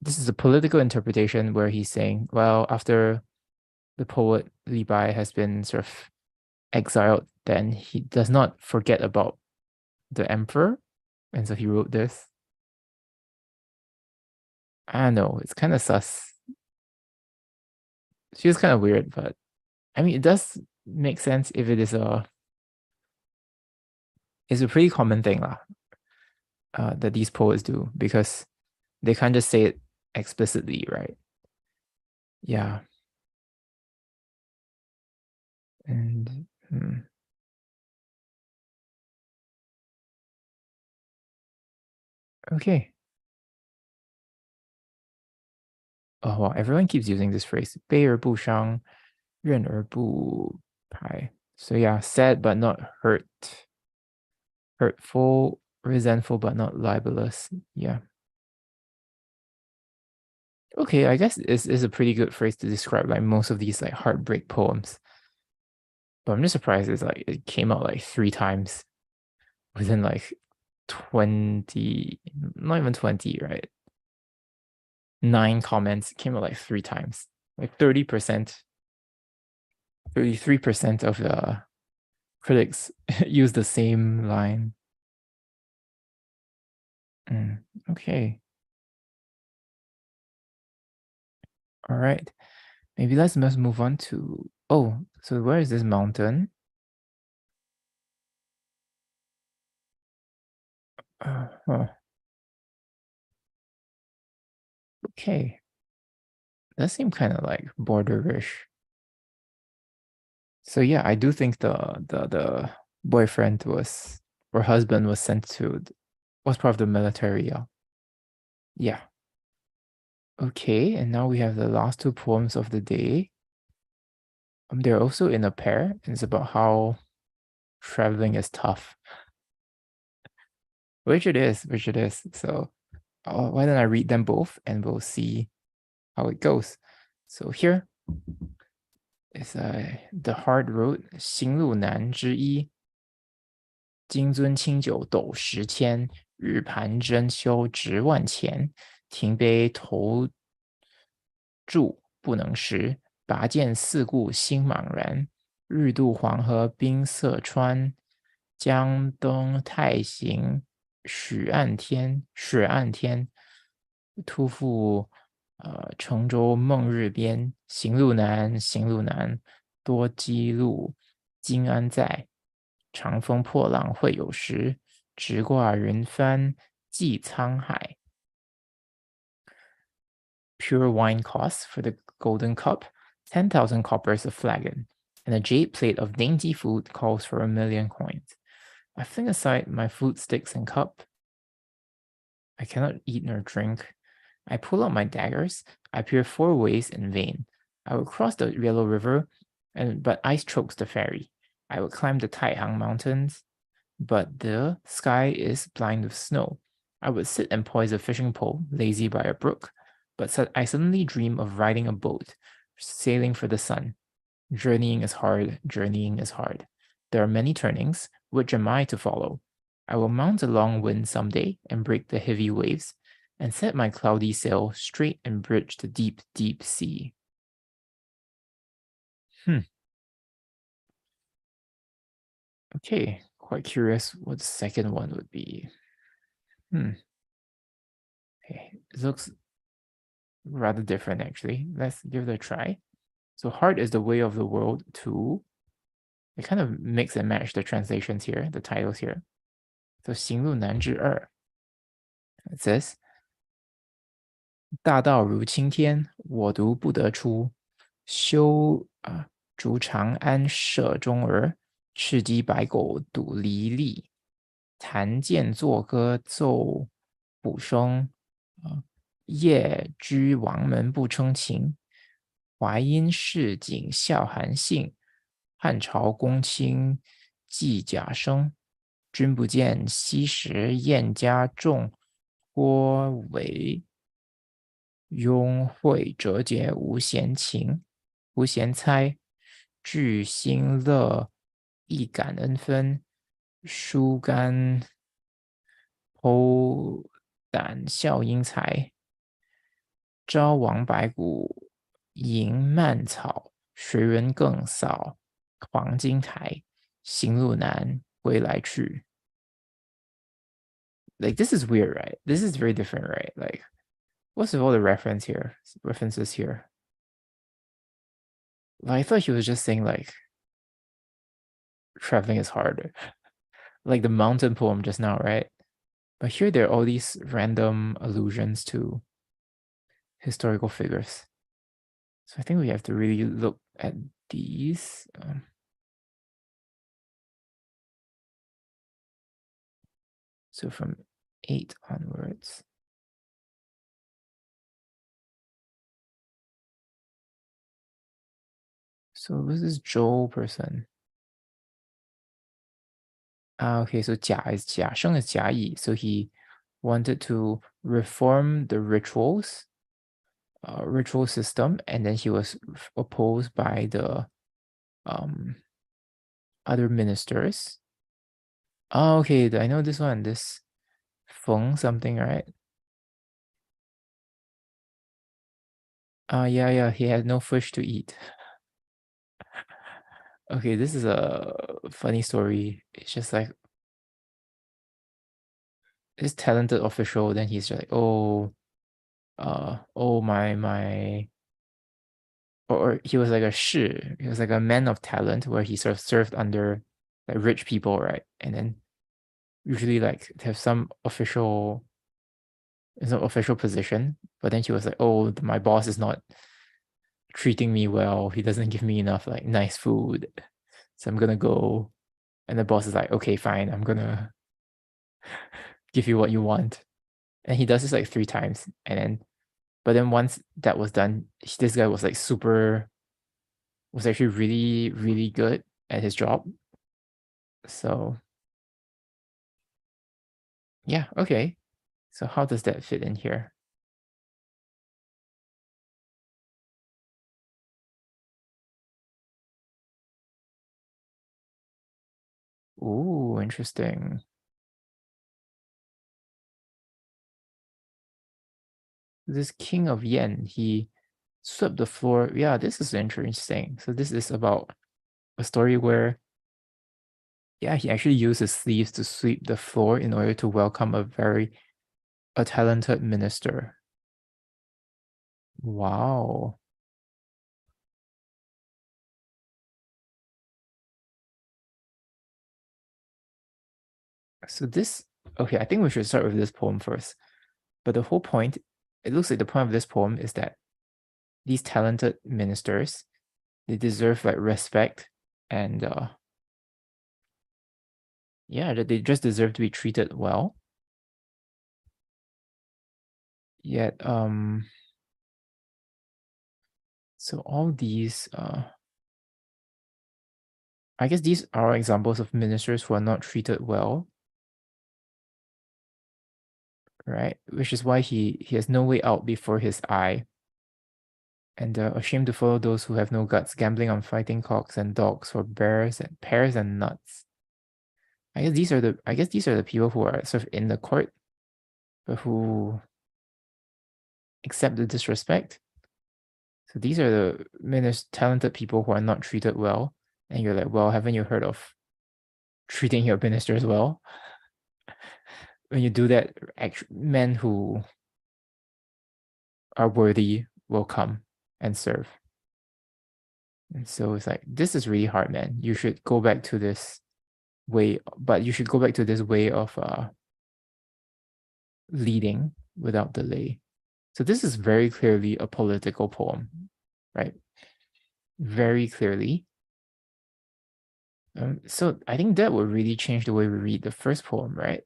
this is a political interpretation where he's saying, well, after the poet Li Bai has been sort of exiled, then he does not forget about the emperor. And so he wrote this. I don't know, it's kind of sus. She was kind of weird, but I mean, it does make sense if it is it's a pretty common thing lah, that these poets do because they can't just say it explicitly, right? Yeah. And Okay. Oh, wow, everyone keeps using this phrase. 悲而不伤，任而不排. So yeah, sad but not hurt. Hurtful, resentful but not libelous. Yeah. Okay, I guess it's a pretty good phrase to describe like most of these like heartbreak poems. But I'm just surprised it's like it came out like 3 times within like 20, not even 20, right? 9 comments came out like 3 times. Like 30%, 33% of the critics use the same line. Okay. All right. Maybe let's move on to, oh, so where is this mountain? Huh. Okay. That seemed kind of like borderish. So yeah, I do think the boyfriend was, or husband was sent to, was part of the military. Yeah. Okay, and now we have the last 2 poems of the day. They're also in a pair, and it's about how traveling is tough. Which it is, which it is. So why don't I read them both and we'll see how it goes. So here is The Hard Road, 行路难之一。金樽清酒斗十千，日盘珍羞值万钱。停杯投箸不能食，拔剑四顾心茫然。日渡黄河冰塞川，江登太行许暗天。突复乘舟梦日边。行路难，行路难，多羁路，今安在？长风破浪会有时，直挂云帆济沧海。Pure wine costs for the golden cup 10,000 coppers a flagon, and a jade plate of dainty food calls for 1,000,000 coins. I fling aside my food sticks and cup. I cannot eat nor drink. I pull out my daggers. I peer 4 ways in vain. I will cross the yellow river, but ice chokes the ferry. I will climb the Taihang mountains, but the sky is blind with snow. I would sit and poise a fishing pole, lazy by a brook, but I suddenly dream of riding a boat, sailing for the sun. Journeying is hard, journeying is hard. There are many turnings. Which am I to follow? I will mount a long wind someday and break the heavy waves, and set my cloudy sail straight and bridge the deep, deep sea. Okay, quite curious what the second one would be. Okay, it looks rather different actually. Let's give it a try. So hard is the way of the world too. They kind of mix and match the translations here, the titles here. So 行路难之二 it says 大道如青天，我独不得出。逐长安舍中儿，赤鸡白狗赌离离。弹剑作歌奏鼓声，夜居王门不称情。淮阴市井笑韩信，汉朝公卿寄贾生。君不见昔时燕家重，郭为庸会折节无闲情，无闲猜。聚心乐，亦感恩分。疏肝剖胆笑英才。朝王白骨迎蔓草，谁人更扫黄金台？行路难，归来去。Like this is weird, right? This is very different, right? Like, what's with all the references here? Like, I thought he was just saying like traveling is hard, like the mountain poem just now, right? But here there are all these random allusions to historical figures. So I think we have to really look at these. So from 8 onwards. So this is Zhou person. Okay, so 甲 is 甲生 is 甲乙. So he wanted to reform the ritual system, and then he was opposed by the other ministers. Oh, okay, I know this one. This Feng something, right? Yeah, he had no fish to eat. Okay, this is a funny story. It's just like this talented official, then he's just like, oh, my, or he was like a shi, he was like a man of talent where he sort of served under like rich people, right? And then usually like to have some official position, but then he was like, oh, my boss is not treating me well. He doesn't give me enough like nice food. So I'm gonna go. And the boss is like, okay, fine, I'm gonna give you what you want. And he does this like 3 times. But then once that was done, this guy was like was actually really, really good at his job. So yeah, okay. So how does that fit in here? Ooh, interesting. This king of Yen, he swept the floor. Yeah, this is interesting. So this is about a story where, yeah, he actually used his sleeves to sweep the floor in order to welcome a talented minister. Wow. So this, okay, I think we should start with this poem first. But the whole point, it looks like the point of this poem is that these talented ministers, they deserve like respect and yeah, that they just deserve to be treated well. Yet so all these I guess these are examples of ministers who are not treated well, right? Which is why he has no way out before his eye, and ashamed to follow those who have no guts, gambling on fighting cocks and dogs for bears and pears and nuts. I guess these are the people who are sort of in the court, but who accept the disrespect. So these are the talented people who are not treated well, and you're like, well, haven't you heard of treating your ministers well? When you do that, men who are worthy will come and serve. And so it's like, this is really hard, man. You should go back to this way, but you should go back to this way of leading without delay. So this is very clearly a political poem, right? Very clearly. So I think that would really change the way we read the first poem, right?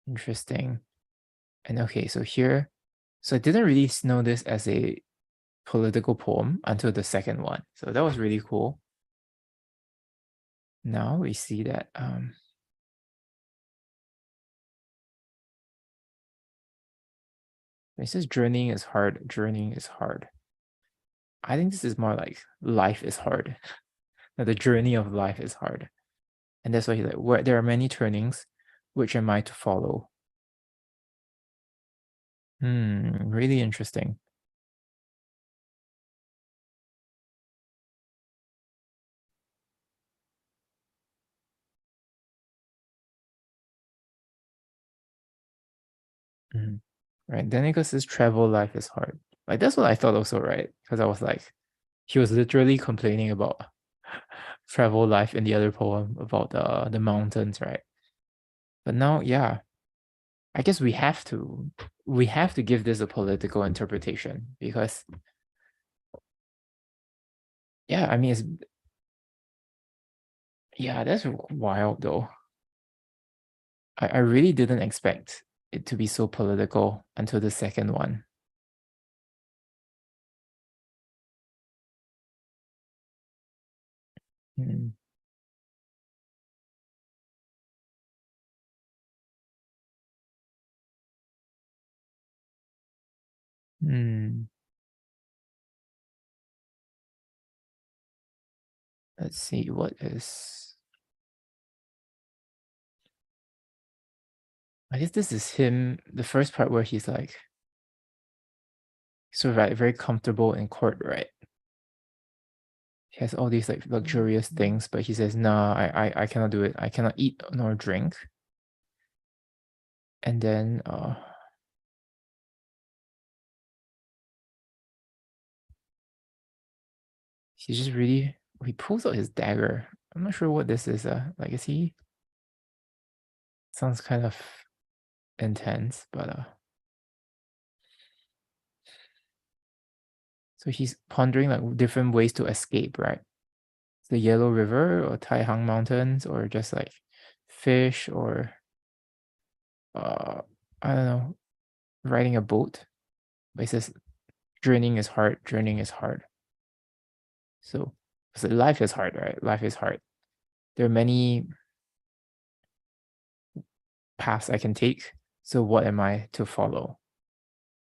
Interesting. And okay, so here, so I didn't really know this as a political poem until the second one. So that was really cool. Now we see that it says journeying is hard. Journeying is hard. I think this is more like life is hard. The journey of life is hard. And that's why he's like, where there are many turnings, which am I to follow? Really interesting. Right. Then because his travel life is hard. Like that's what I thought also, right? Because I was like, he was literally complaining about travel life in the other poem about the mountains, right? But now, yeah, I guess we have to give this a political interpretation because yeah, I mean it's yeah, that's wild though. I really didn't expect it to be so political until the second one. Hmm. Hmm. Let's see, what is... I guess this is him, the first part where he's like sort of like very comfortable in court, right? He has all these like luxurious things, but he says, "Nah, I cannot do it. I cannot eat nor drink." And then he's just really... he pulls out his dagger. I'm not sure what this is. Like, is he... sounds kind of intense, but so he's pondering like different ways to escape, right? The Yellow River or Taihang Mountains, or just like fish, or I don't know, riding a boat. But he says journeying is hard, journeying is hard. So life is hard, right? Life is hard. There are many paths I can take. So what am I to follow?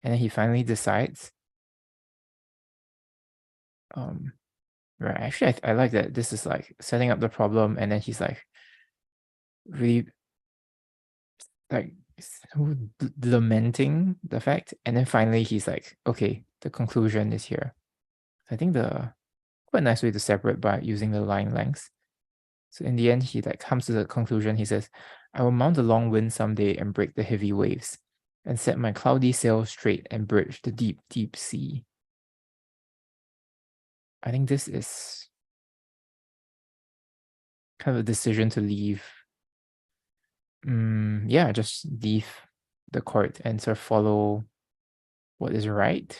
And then he finally decides. Right. Actually, I like that this is like setting up the problem, and then he's like really like lamenting the fact, and then finally he's like, okay, the conclusion is here. I think the quite nice way to separate by using the line lengths. So in the end, he like comes to the conclusion. He says, "I will mount the long wind someday and break the heavy waves, and set my cloudy sail straight and bridge the deep, deep sea." I think this is kind of a decision to leave. Yeah, just leave the court and sort of follow what is right.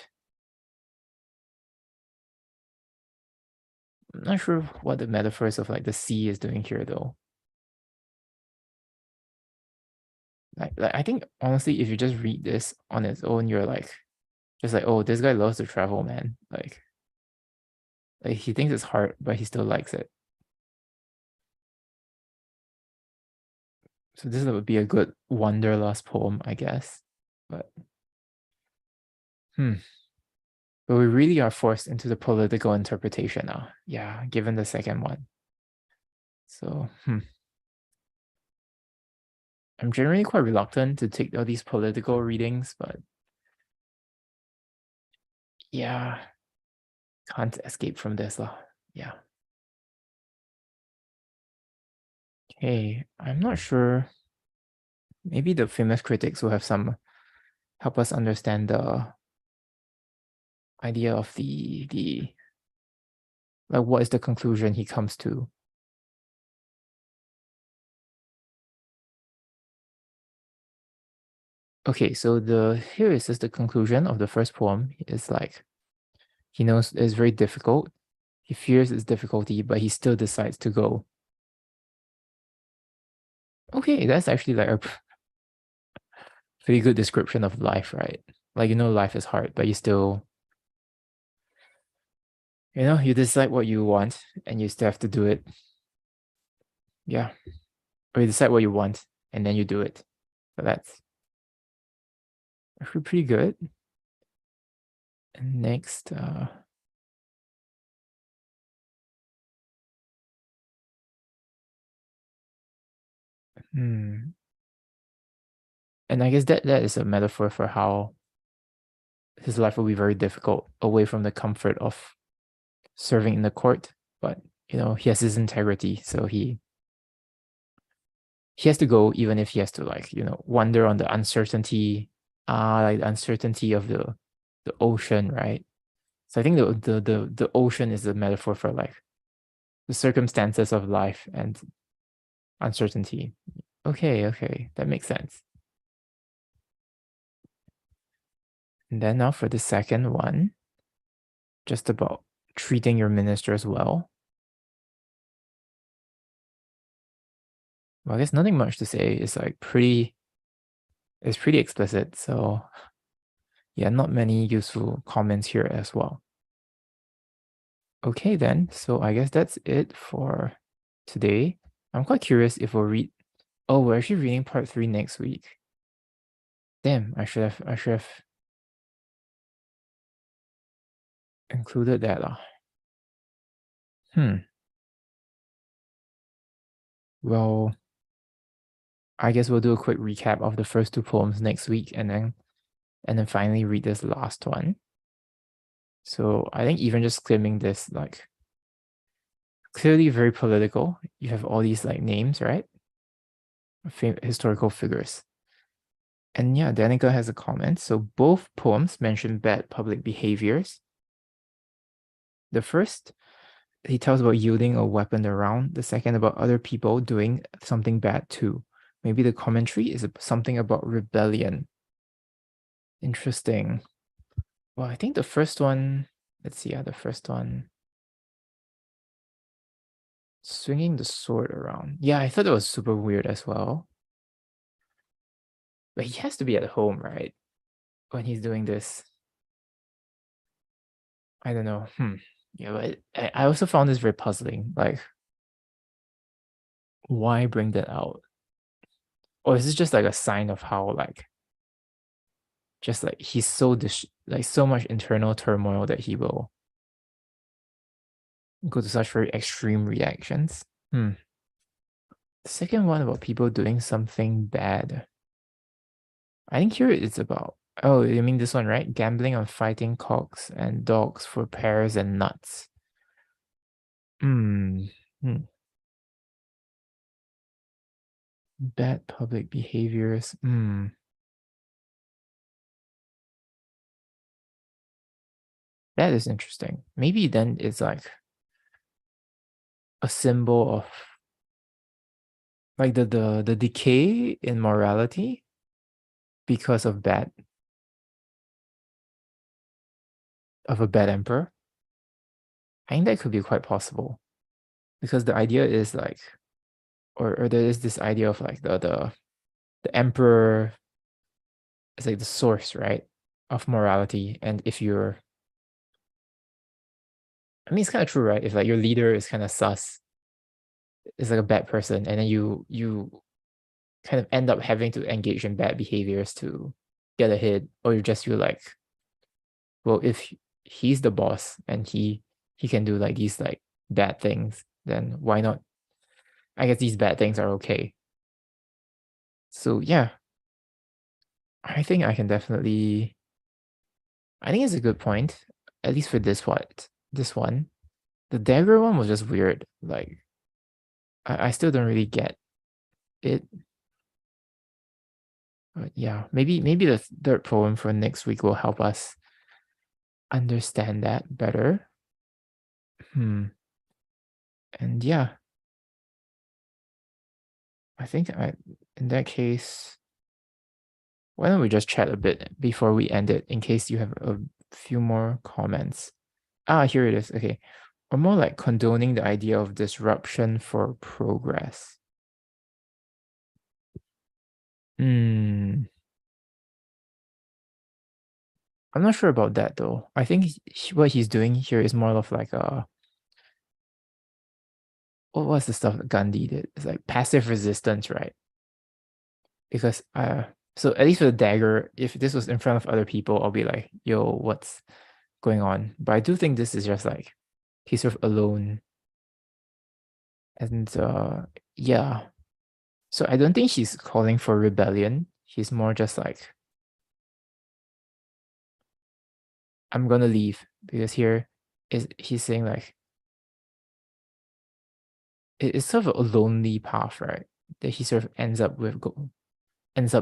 I'm not sure what the metaphors of like the sea is doing here though. Like I think honestly, if you just read this on its own, you're like, just like, oh, this guy loves to travel, man. Like he thinks it's hard, but he still likes it. So this would be a good wanderlust poem, I guess. But but we really are forced into the political interpretation now. Yeah, given the second one. So I'm generally quite reluctant to take all these political readings, but yeah, can't escape from this lah. Yeah. Okay, I'm not sure. Maybe the famous critics will have some help us understand the idea of the like what is the conclusion he comes to. Okay, so here is just the conclusion of the first poem. It's like he knows it's very difficult. He fears its difficulty, but he still decides to go. Okay, that's actually like a pretty good description of life, right? Like, life is hard, but you still, you decide what you want and you still have to do it. Yeah. Or you decide what you want and then you do it. So that's actually pretty good. And next, and I guess that is a metaphor for how his life will be very difficult away from the comfort of serving in the court. But he has his integrity, so he has to go, even if he has to wander on the uncertainty, like the uncertainty of the ocean, right? So I think the ocean is a metaphor for like the circumstances of life and uncertainty. Okay, that makes sense. And then now for the second one, just about treating your ministers well. Well, I guess nothing much to say. It's like pretty explicit. So yeah, not many useful comments here as well. Okay then, so I guess that's it for today. I'm quite curious if we'll read. Oh, we're actually reading part 3 next week. Damn, I should have included that. Well, I guess we'll do a quick recap of the first 2 poems next week and then finally read this last one. So I think even just skimming this, like, clearly very political. You have all these like names, right? Historical figures. And yeah, Danica has a comment. So both poems mention bad public behaviors. The first, he tells about yielding a weapon around. The second about other people doing something bad too. Maybe the commentary is something about rebellion. Interesting. Well, I think the first one, let's see, the first one, swinging the sword around. Yeah, I thought that was super weird as well. But he has to be at home, right? When he's doing this. I don't know. Yeah, but I also found this very puzzling. Like, why bring that out? Or is this just like a sign of how like, just like he's so like so much internal turmoil that he will go to such very extreme reactions? The second one about people doing something bad. I think here it's about, oh, you mean this one, right? Gambling on fighting cocks and dogs for pears and nuts. Bad public behaviors. That is interesting. Maybe then it's like a symbol of like the decay in morality because of a bad emperor. I think that could be quite possible. Because the idea is like, or there is this idea of like the emperor is like the source, right, of morality. And if you're, I mean, it's kind of true, right? If like your leader is kind of sus, is like a bad person, and then you kind of end up having to engage in bad behaviors to get ahead, or you just feel like, well, if he's the boss and he can do like these like bad things, then why not? I guess these bad things are okay. So yeah, I think I can definitely. I think it's a good point, at least for this one. The dagger one was just weird. Like, I still don't really get it. But yeah, maybe the third poem for next week will help us understand that better. And yeah, I think in that case, why don't we just chat a bit before we end it in case you have a few more comments. Here it is. Okay. Or more like condoning the idea of disruption for progress. I'm not sure about that though. I think what he's doing here is more of like what was the stuff that Gandhi did? It's like passive resistance, right? Because so at least for the dagger, if this was in front of other people, I'll be like, yo, what's going on? But I do think this is just like he's sort of alone. And yeah. So I don't think he's calling for rebellion. He's more just like, I'm gonna leave, because here is he's saying like it's sort of a lonely path, right? That he sort of ends up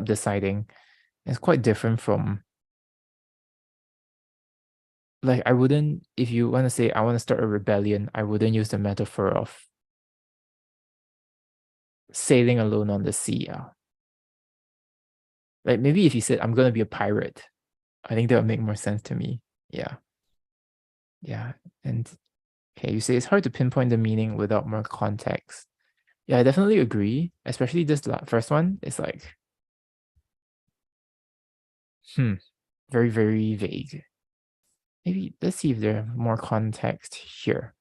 deciding. It's quite different from, like, I wouldn't, if you want to say I want to start a rebellion, I wouldn't use the metaphor of sailing alone on the sea. Like maybe if you said I'm gonna be a pirate, I think that would make more sense to me. Yeah. Yeah. And okay, you say it's hard to pinpoint the meaning without more context. Yeah, I definitely agree. Especially this first one. It's like, very, very vague. Maybe let's see if there's more context here.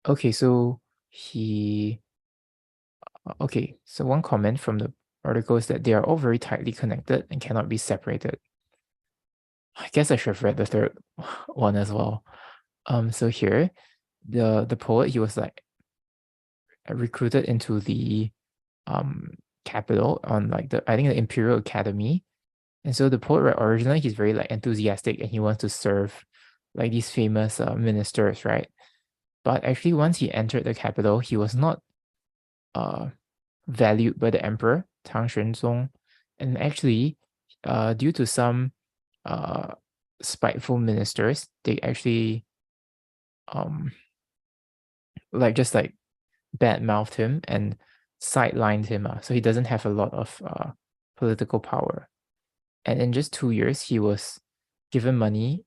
Okay, so so one comment from the article is that they are all very tightly connected and cannot be separated. I guess I should have read the third one as well. So here, the poet, he was like recruited into the capital on like I think the Imperial Academy. And so the poet, right, originally he's very like enthusiastic and he wants to serve like these famous ministers, right? But actually, once he entered the capital, he was not valued by the emperor Tang Xuanzong, and actually, due to some spiteful ministers, they actually like just like bad mouthed him and sidelined him, so he doesn't have a lot of political power. And in just 2 years, he was given money.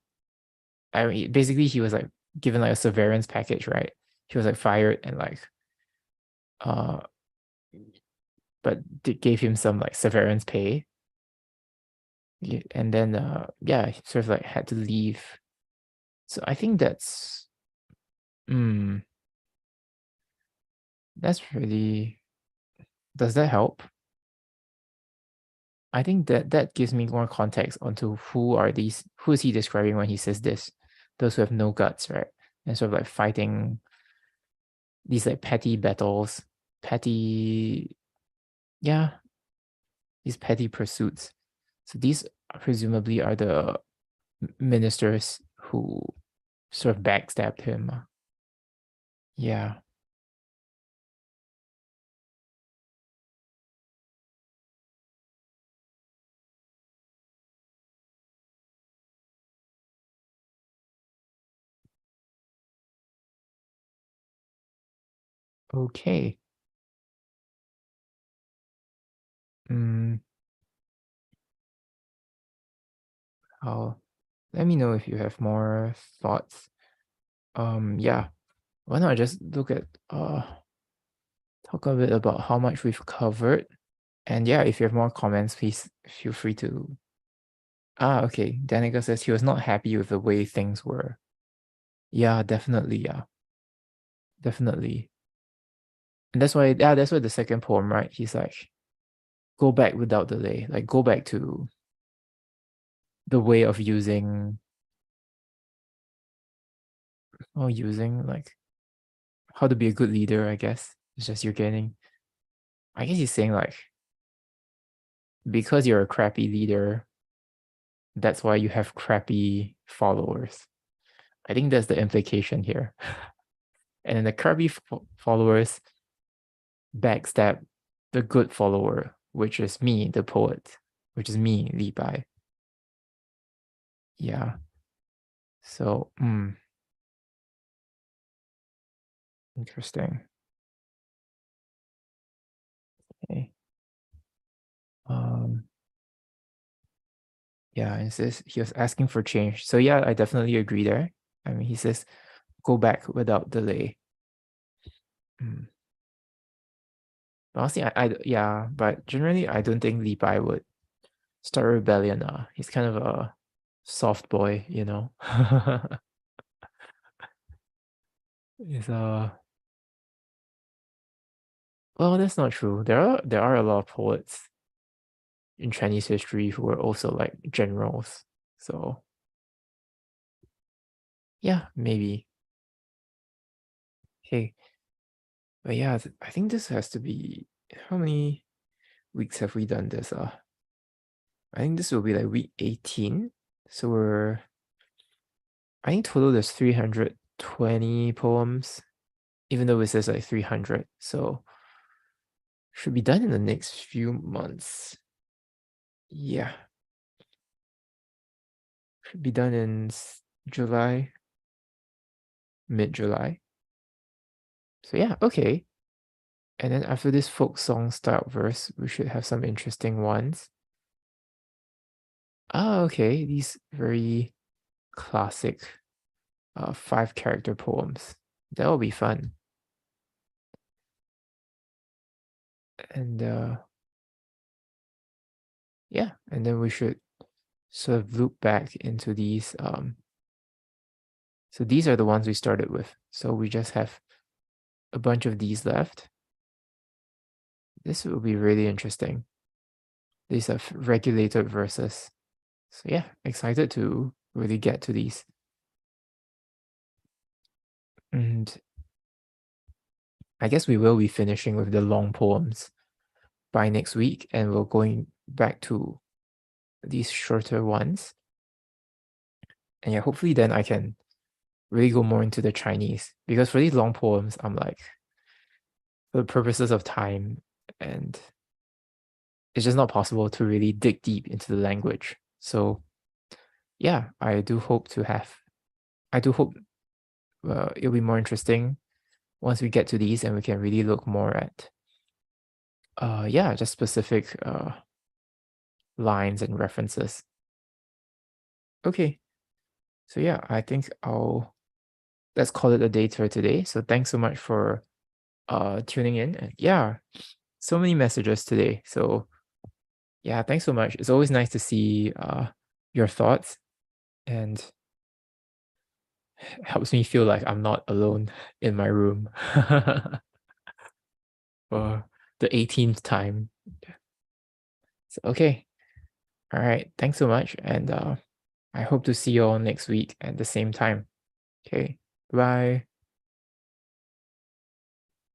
I mean, basically, he was like given like a severance package, right? He was like fired and like uh but they gave him some like severance pay. And then yeah, he sort of like had to leave. So I think mm, that's really, does that help? I think that gives me more context onto who is he describing when he says this? Those who have no guts, right? And sort of like fighting these like petty battles, yeah, these petty pursuits. So these presumably are the ministers who sort of backstabbed him. Yeah. Okay. Mm, let me know if you have more thoughts. Yeah. Why not I just look at talk a bit about how much we've covered. And yeah, if you have more comments, please feel free to. Okay. Danica says he was not happy with the way things were. Yeah, definitely. Yeah, definitely. And that's why the second poem, right? He's like, go back without delay. Like, go back to the way of using, like how to be a good leader, I guess. It's just you're getting, I guess he's saying like, because you're a crappy leader, that's why you have crappy followers. I think that's the implication here. And then the crappy followers backstab the good follower, which is me, the poet, which is me, Li Bai. Yeah. So, interesting. Okay. Yeah, and it says he was asking for change. So yeah, I definitely agree there. I mean, he says, go back without delay. Honestly, yeah, but generally, I don't think Li Bai would start a rebellion. He's kind of a soft boy, you know. He's well, that's not true. There are a lot of poets in Chinese history who are also like generals. So yeah, maybe. Okay, but yeah, I think this has to be, how many weeks have we done this? I think this will be like week 18. So I think total there's 320 poems, even though it says like 300. So should be done in the next few months. Yeah. Should be done in July, mid-July. So yeah, okay. And then after this folk song style verse, we should have some interesting ones. Oh, okay. These very classic 5-character poems. That will be fun. And yeah, and then we should sort of loop back into these. So these are the ones we started with. So we just have a bunch of these left. This will be really interesting. These are regulated verses. So yeah, excited to really get to these. And I guess we will be finishing with the long poems by next week, and we're going back to these shorter ones. And yeah, hopefully then I can really go more into the Chinese, because for these long poems, I'm like, for the purposes of time, and it's just not possible to really dig deep into the language. So yeah, I do hope it'll be more interesting once we get to these and we can really look more at yeah, just specific lines and references. Okay, so yeah, I think let's call it a day for today. So thanks so much for tuning in. And yeah, so many messages today. So yeah, thanks so much. It's always nice to see your thoughts, and helps me feel like I'm not alone in my room for the 18th time. So, okay. All right. Thanks so much. And I hope to see you all next week at the same time. Okay. Bye.